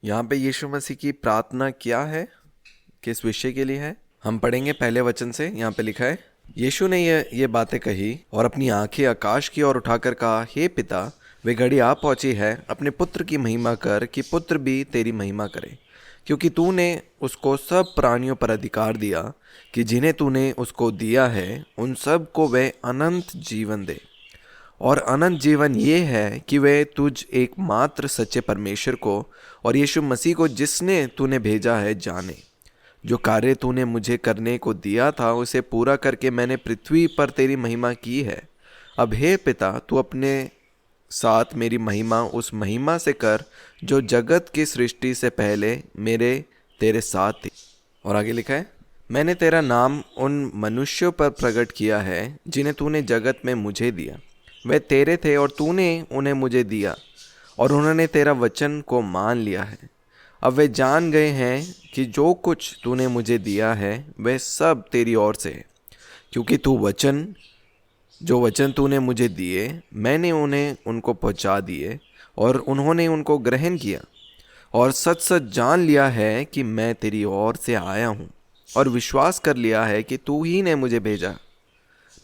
यहाँ पे यीशु मसीह की प्रार्थना क्या है, किस विषय के लिए है, हम पढ़ेंगे पहले वचन से। यहाँ पे लिखा है यीशु ने ये बातें कही और अपनी आंखें आकाश की ओर उठाकर कहा, हे पिता, वे घड़ी आ पहुंची है, अपने पुत्र की महिमा कर कि पुत्र भी तेरी महिमा करे, क्योंकि तूने उसको सब प्राणियों पर अधिकार दिया कि जिन्हें तूने उसको दिया है उन सब को वे अनंत जीवन दे। और अनंत जीवन ये है कि वे तुझ एकमात्र सच्चे परमेश्वर को और यीशु मसीह को जिसने तूने भेजा है जाने। जो कार्य तूने मुझे करने को दिया था उसे पूरा करके मैंने पृथ्वी पर तेरी महिमा की है। अब हे पिता, तू अपने साथ मेरी महिमा उस महिमा से कर जो जगत की सृष्टि से पहले मेरे तेरे साथ थी। और आगे लिखा है मैंने तेरा नाम उन मनुष्यों पर प्रकट किया है जिन्हें तूने जगत में मुझे दिया। वे तेरे थे और तूने उन्हें मुझे दिया और उन्होंने तेरा वचन को मान लिया है। अब वे जान गए हैं कि जो कुछ तूने मुझे दिया है वह सब तेरी ओर से है, क्योंकि जो वचन तूने मुझे दिए मैंने उन्हें उनको पहुंचा दिए और उन्होंने उनको ग्रहण किया और सच सच जान लिया है कि मैं तेरी ओर से आया हूँ। और विश्वास कर लिया है कि तू ही ने मुझे भेजा।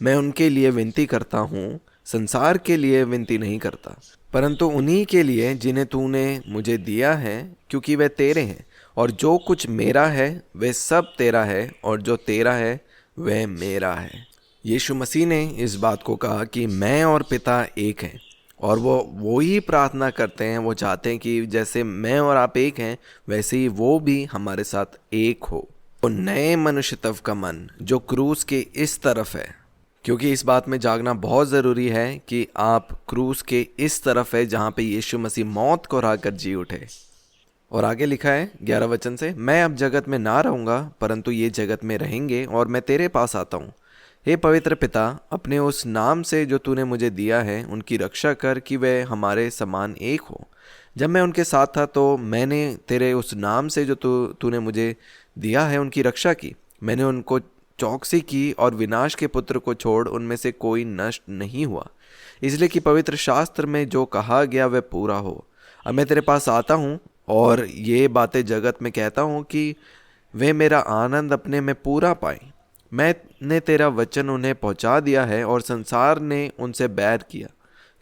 मैं उनके लिए विनती करता हूँ, संसार के लिए विनती नहीं करता, परंतु उन्हीं के लिए जिन्हें तूने मुझे दिया है, क्योंकि वे तेरे हैं। और जो कुछ मेरा है वह सब तेरा है, और जो तेरा है वह मेरा है। यीशु मसीह ने इस बात को कहा कि मैं और पिता एक हैं, और वो ही प्रार्थना करते हैं। वो चाहते हैं कि जैसे मैं और आप एक हैं, वैसे ही वो भी हमारे साथ एक हो। तो नए मनुष्यत्व का मन जो क्रूस के इस तरफ है, क्योंकि इस बात में जागना बहुत ज़रूरी है कि आप क्रूस के इस तरफ है जहाँ पे यीशु मसीह मौत को हराकर जी उठे। और आगे लिखा है 11 वचन से, मैं अब जगत में ना रहूँगा, परंतु ये जगत में रहेंगे, और मैं तेरे पास आता हूँ। हे पवित्र पिता, अपने उस नाम से जो तूने मुझे दिया है उनकी रक्षा कर कि वे हमारे समान एक हो। जब मैं उनके साथ था तो मैंने तेरे उस नाम से जो तूने मुझे दिया है उनकी रक्षा की। मैंने उनको चौकसी की, और विनाश के पुत्र को छोड़ उनमें से कोई नष्ट नहीं हुआ, इसलिए कि पवित्र शास्त्र में जो कहा गया वह पूरा हो। अब मैं तेरे पास आता हूँ और ये बातें जगत में कहता हूँ कि वे मेरा आनंद अपने में पूरा पाएं। मैंने तेरा वचन उन्हें पहुँचा दिया है, और संसार ने उनसे बैर किया,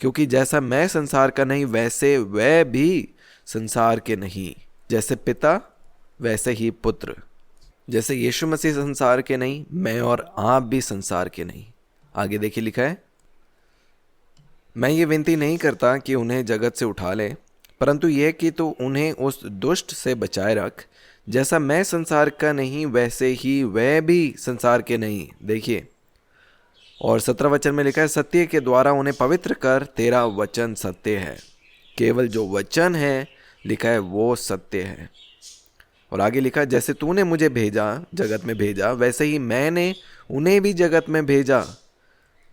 क्योंकि जैसा मैं संसार का नहीं वैसे वह भी संसार के नहीं। जैसे पिता वैसे ही पुत्र। जैसे यीशु मसीह संसार के नहीं, मैं और आप भी संसार के नहीं। आगे देखिए लिखा है, मैं ये विनती नहीं करता कि उन्हें जगत से उठा ले, परंतु यह कि तू उन्हें उस दुष्ट से बचाए रख। जैसा मैं संसार का नहीं वैसे ही वह भी संसार के नहीं। देखिए, और 17 वचन में लिखा है, सत्य के द्वारा उन्हें पवित्र कर, तेरा वचन सत्य है। केवल जो वचन है लिखा है वो सत्य है। और आगे लिखा, जैसे तूने मुझे भेजा, जगत में भेजा, वैसे ही मैंने उन्हें भी जगत में भेजा।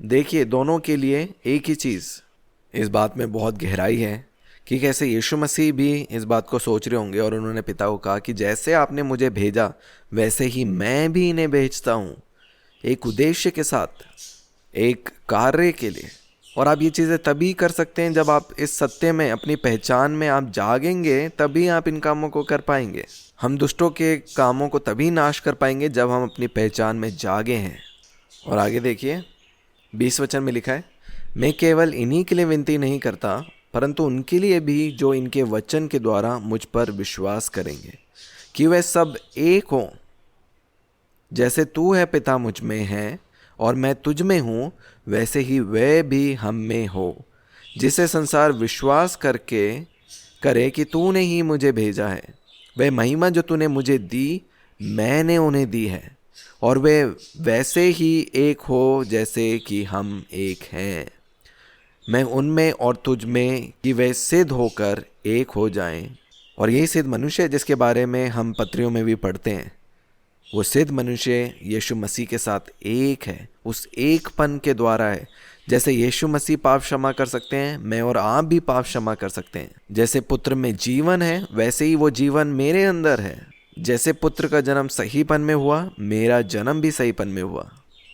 देखिए, दोनों के लिए एक ही चीज़। इस बात में बहुत गहराई है कि कैसे यीशु मसीह भी इस बात को सोच रहे होंगे, और उन्होंने पिता को कहा कि जैसे आपने मुझे भेजा वैसे ही मैं भी इन्हें भेजता हूँ, एक उद्देश्य के साथ, एक कार्य के लिए। और आप ये चीज़ें तभी कर सकते हैं जब आप इस सत्य में, अपनी पहचान में आप जागेंगे, तभी आप इन कामों को कर पाएंगे। हम दुष्टों के कामों को तभी नाश कर पाएंगे जब हम अपनी पहचान में जागे हैं। और आगे देखिए 20 वचन में लिखा है, मैं केवल इन्हीं के लिए विनती नहीं करता, परंतु उनके लिए भी जो इनके वचन के द्वारा मुझ पर विश्वास करेंगे, कि वे सब एक हों, जैसे तू है पिता मुझ में है और मैं तुझ में हूँ, वैसे ही वे भी हम में हो, जिसे संसार विश्वास करके करे कि तूने ही मुझे भेजा है। वह महिमा जो तूने मुझे दी मैंने उन्हें दी है, और वे वैसे ही एक हो जैसे कि हम एक हैं, मैं उनमें और तुझ में, कि वे सिद्ध होकर एक हो जाएं। और यही सिद्ध मनुष्य जिसके बारे में हम पत्रियों में भी पढ़ते हैं, वो सिद्ध मनुष्य यीशु मसीह के साथ एक है, उस एकपन के द्वारा है। जैसे यीशु मसीह पाप क्षमा कर सकते हैं, मैं और आप भी पाप क्षमा कर सकते हैं। जैसे पुत्र में जीवन है, वैसे ही वो जीवन मेरे अंदर है। जैसे पुत्र का जन्म सहीपन में हुआ, मेरा जन्म भी सहीपन में हुआ।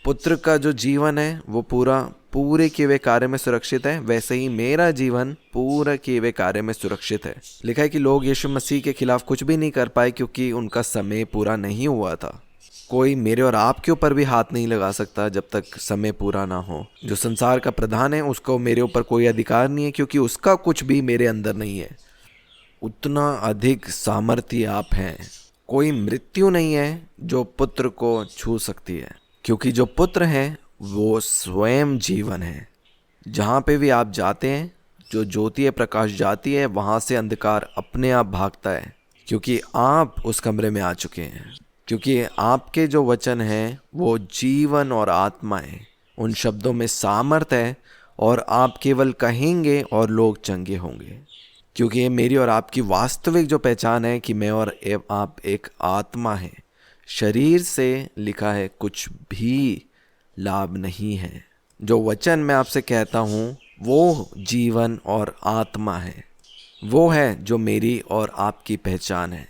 पुत्र का जो जीवन है वो पूरे किए हुए कार्य में सुरक्षित है, वैसे ही मेरा जीवन पूरा किए हुए कार्य में सुरक्षित है। लिखा है कि लोग यीशु मसीह के खिलाफ कुछ भी नहीं कर पाए, क्योंकि उनका समय पूरा नहीं हुआ था। कोई मेरे और आपके ऊपर भी हाथ नहीं लगा सकता जब तक समय पूरा ना हो। जो संसार का प्रधान है उसको मेरे ऊपर कोई अधिकार नहीं है, क्योंकि उसका कुछ भी मेरे अंदर नहीं है। उतना अधिक सामर्थ्य आप हैं। कोई मृत्यु नहीं है जो पुत्र को छू सकती है, क्योंकि जो पुत्र है वो स्वयं जीवन है। जहाँ पे भी आप जाते हैं, जो ज्योति है, प्रकाश जाती है, वहाँ से अंधकार अपने आप भागता है, क्योंकि आप उस कमरे में आ चुके हैं। क्योंकि आपके जो वचन हैं वो जीवन और आत्मा है, उन शब्दों में सामर्थ है, और आप केवल कहेंगे और लोग चंगे होंगे। क्योंकि ये मेरी और आपकी वास्तविक जो पहचान है कि मैं और आप एक आत्मा है। शरीर से लिखा है कुछ भी लाभ नहीं है। जो वचन मैं आपसे कहता हूँ वो जीवन और आत्मा है, वो है जो मेरी और आपकी पहचान है।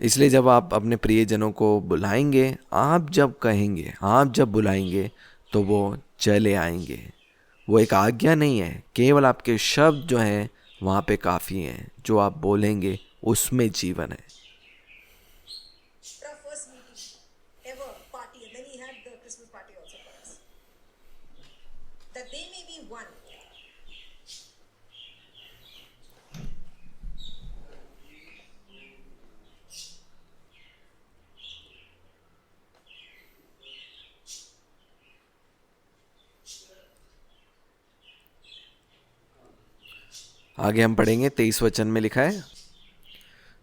इसलिए जब आप अपने प्रियजनों को बुलाएंगे, आप जब कहेंगे, आप जब बुलाएंगे, तो वो चले आएंगे। वो एक आज्ञा नहीं है, केवल आपके शब्द जो हैं वहाँ पे काफ़ी हैं। जो आप बोलेंगे उसमें जीवन है। आगे हम पढ़ेंगे 23 वचन में लिखा है,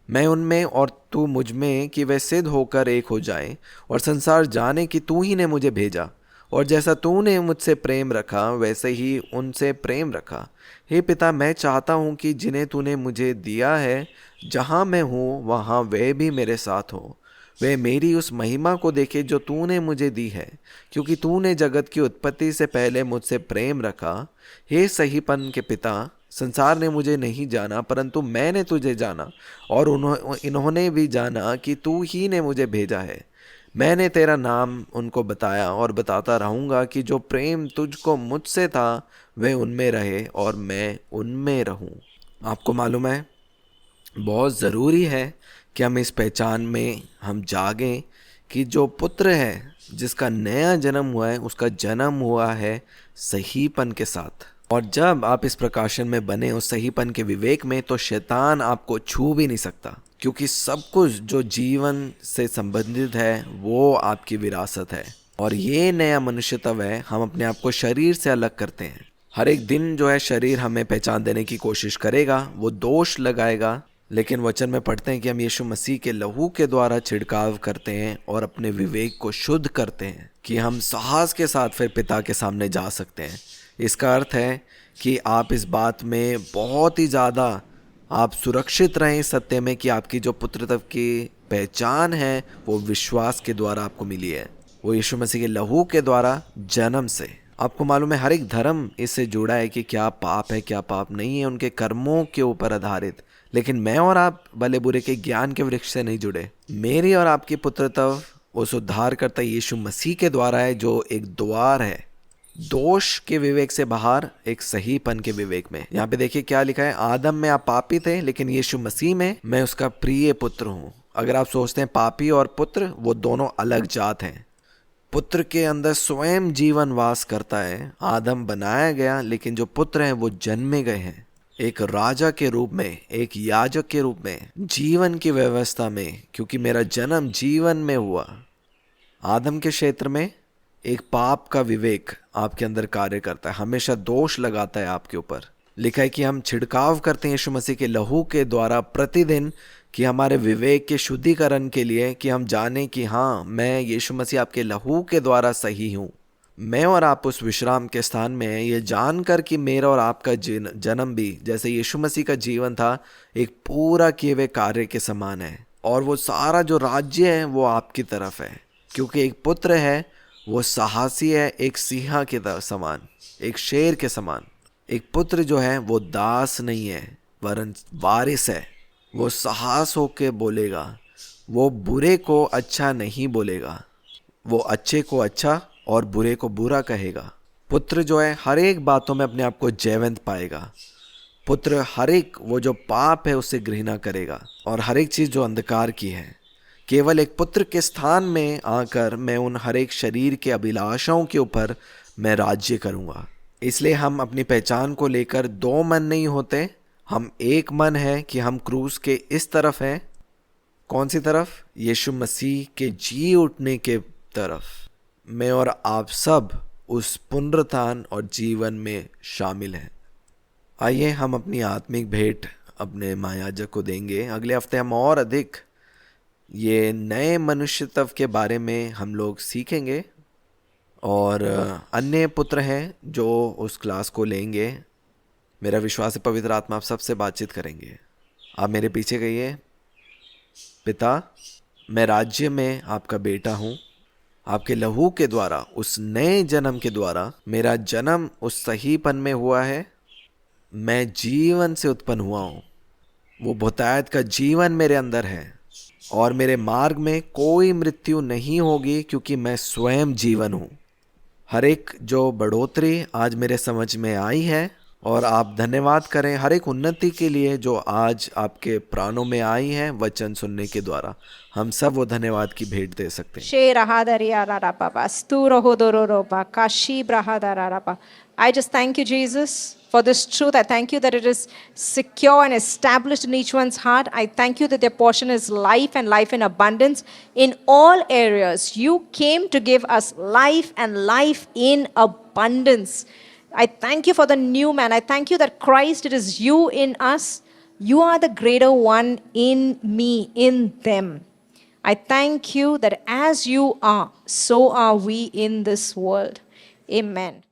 मैं उनमें और तू मुझ में कि वे सिद्ध होकर एक हो जाएं और संसार जाने कि तू ही ने मुझे भेजा, और जैसा तूने मुझसे प्रेम रखा वैसे ही उनसे प्रेम रखा। हे पिता, मैं चाहता हूँ कि जिन्हें तूने मुझे दिया है, जहाँ मैं हूँ वहाँ वे भी मेरे साथ हो। वे मेरी उस महिमा को देखे जो तूने मुझे दी है, क्योंकि तूने जगत की उत्पत्ति से पहले मुझसे प्रेम रखा। हे सहीपन के पिता, संसार ने मुझे नहीं जाना, परंतु मैंने तुझे जाना, और इन्होंने भी जाना कि तू ही ने मुझे भेजा है। मैंने तेरा नाम उनको बताया और बताता रहूँगा कि जो प्रेम तुझको मुझसे था वह उनमें रहे और मैं उनमें रहूँ। आपको मालूम है, बहुत ज़रूरी है कि हम इस पहचान में हम जागें कि जो पुत्र है, जिसका नया जन्म हुआ है, उसका जन्म हुआ है सहीपन के साथ। और जब आप इस प्रकाशन में बने उस सहीपन के विवेक में, तो शैतान आपको छू भी नहीं सकता, क्योंकि सब कुछ जो जीवन से संबंधित है वो आपकी विरासत है। और ये नया मनुष्यत्व है, हम अपने आप को शरीर से अलग करते हैं। हर एक दिन जो है शरीर हमें पहचान देने की कोशिश करेगा, वो दोष लगाएगा, लेकिन वचन में पढ़ते हैं कि हम यीशु मसीह के लहू के द्वारा छिड़काव करते हैं और अपने विवेक को शुद्ध करते हैं कि हम साहस के साथ फिर पिता के सामने जा सकते हैं। इसका अर्थ है कि आप इस बात में बहुत ही ज़्यादा आप सुरक्षित रहें सत्य में कि आपकी जो पुत्रत्व की पहचान है वो विश्वास के द्वारा आपको मिली है, वो यीशु मसीह के लहू के द्वारा जन्म से। आपको मालूम है, हर एक धर्म इससे जुड़ा है कि क्या पाप है क्या पाप नहीं है, उनके कर्मों के ऊपर आधारित। लेकिन मैं और आप भले बुरे के ज्ञान के वृक्ष से नहीं जुड़े। मेरी और आपकी पुत्रत्व उस उद्धारकर्ता यीशु मसीह के द्वारा है, जो एक द्वार है दोष के विवेक से बाहर एक सहीपन के विवेक में। यहाँ पे देखिए क्या लिखा है, आदम में आप पापी थे, लेकिन यीशु मसीह में मैं उसका प्रिय पुत्र हूँ। अगर आप सोचते हैं पापी और पुत्र वो दोनों अलग जात हैं, पुत्र के अंदर स्वयं जीवन वास करता है। आदम बनाया गया, लेकिन जो पुत्र हैं वो जन्मे गए हैं एक राजा के रूप में, एक याजक के रूप में, जीवन की व्यवस्था में, क्योंकि मेरा जन्म जीवन में हुआ। आदम के क्षेत्र में एक पाप का विवेक आपके अंदर कार्य करता है, हमेशा दोष लगाता है आपके ऊपर। लिखा है कि हम छिड़काव करते हैं यीशु मसीह के लहू के द्वारा प्रतिदिन, कि हमारे विवेक के शुद्धिकरण के लिए, कि हम जाने कि हाँ, मैं यीशु मसीह आपके लहू के द्वारा सही हूँ। मैं और आप उस विश्राम के स्थान में हैं, ये जानकर कि मेरा और आपका जन्म भी जैसे यीशु मसीह का जीवन था, एक पूरा किए हुए कार्य के समान है। और वो सारा जो राज्य है वो आपकी तरफ है, क्योंकि एक पुत्र है वो साहसी है, एक सिंह के समान, एक शेर के समान। एक पुत्र जो है वो दास नहीं है वरन वारिस है। वो साहस होके बोलेगा, वो बुरे को अच्छा नहीं बोलेगा, वो अच्छे को अच्छा और बुरे को बुरा कहेगा। पुत्र जो है हर एक बातों में अपने आप को जयवंत पाएगा। पुत्र हर एक वो जो पाप है उससे घृणा करेगा, और हर एक चीज़ जो अंधकार की है, केवल एक पुत्र के स्थान में आकर मैं उन हर एक शरीर के अभिलाषाओं के ऊपर मैं राज्य करूँगा। इसलिए हम अपनी पहचान को लेकर दो मन नहीं होते, हम एक मन है कि हम क्रूस के इस तरफ हैं। कौन सी तरफ? यीशु मसीह के जी उठने के तरफ। मैं और आप सब उस पुनरुत्थान और जीवन में शामिल हैं। आइए हम अपनी आत्मिक भेंट अपने महायाजक को देंगे। अगले हफ्ते हम और अधिक ये नए मनुष्यत्व के बारे में हम लोग सीखेंगे, और अन्य पुत्र हैं जो उस क्लास को लेंगे। मेरा विश्वास है पवित्र आत्मा आप सबसे बातचीत करेंगे। आप मेरे पीछे कहिए, पिता, मैं राज्य में आपका बेटा हूँ। आपके लहू के द्वारा, उस नए जन्म के द्वारा मेरा जन्म उस सहीपन में हुआ है। मैं जीवन से उत्पन्न हुआ हूँ, वो बहुतायत का जीवन मेरे अंदर है, और मेरे मार्ग में कोई मृत्यु नहीं होगी, क्योंकि मैं स्वयं जीवन हूँ। हर एक जो बढ़ोतरी आज मेरे समझ में आई है, और आप धन्यवाद करें हर एक उन्नति के लिए जो आज आपके प्राणों में आई है वचन सुनने के द्वारा। हम सब वो धन्यवाद की भेंट दे सकते हैं। I just thank you, Jesus, for this truth. I thank you that it is secure and established in each one's heart. I thank you that their portion is life and life in abundance in all areas. You came to give us life and life in abundance. I thank you for the new man. I thank you that Christ, it is you in us. You are the greater one in me, in them. I thank you that as you are, so are we in this world. Amen.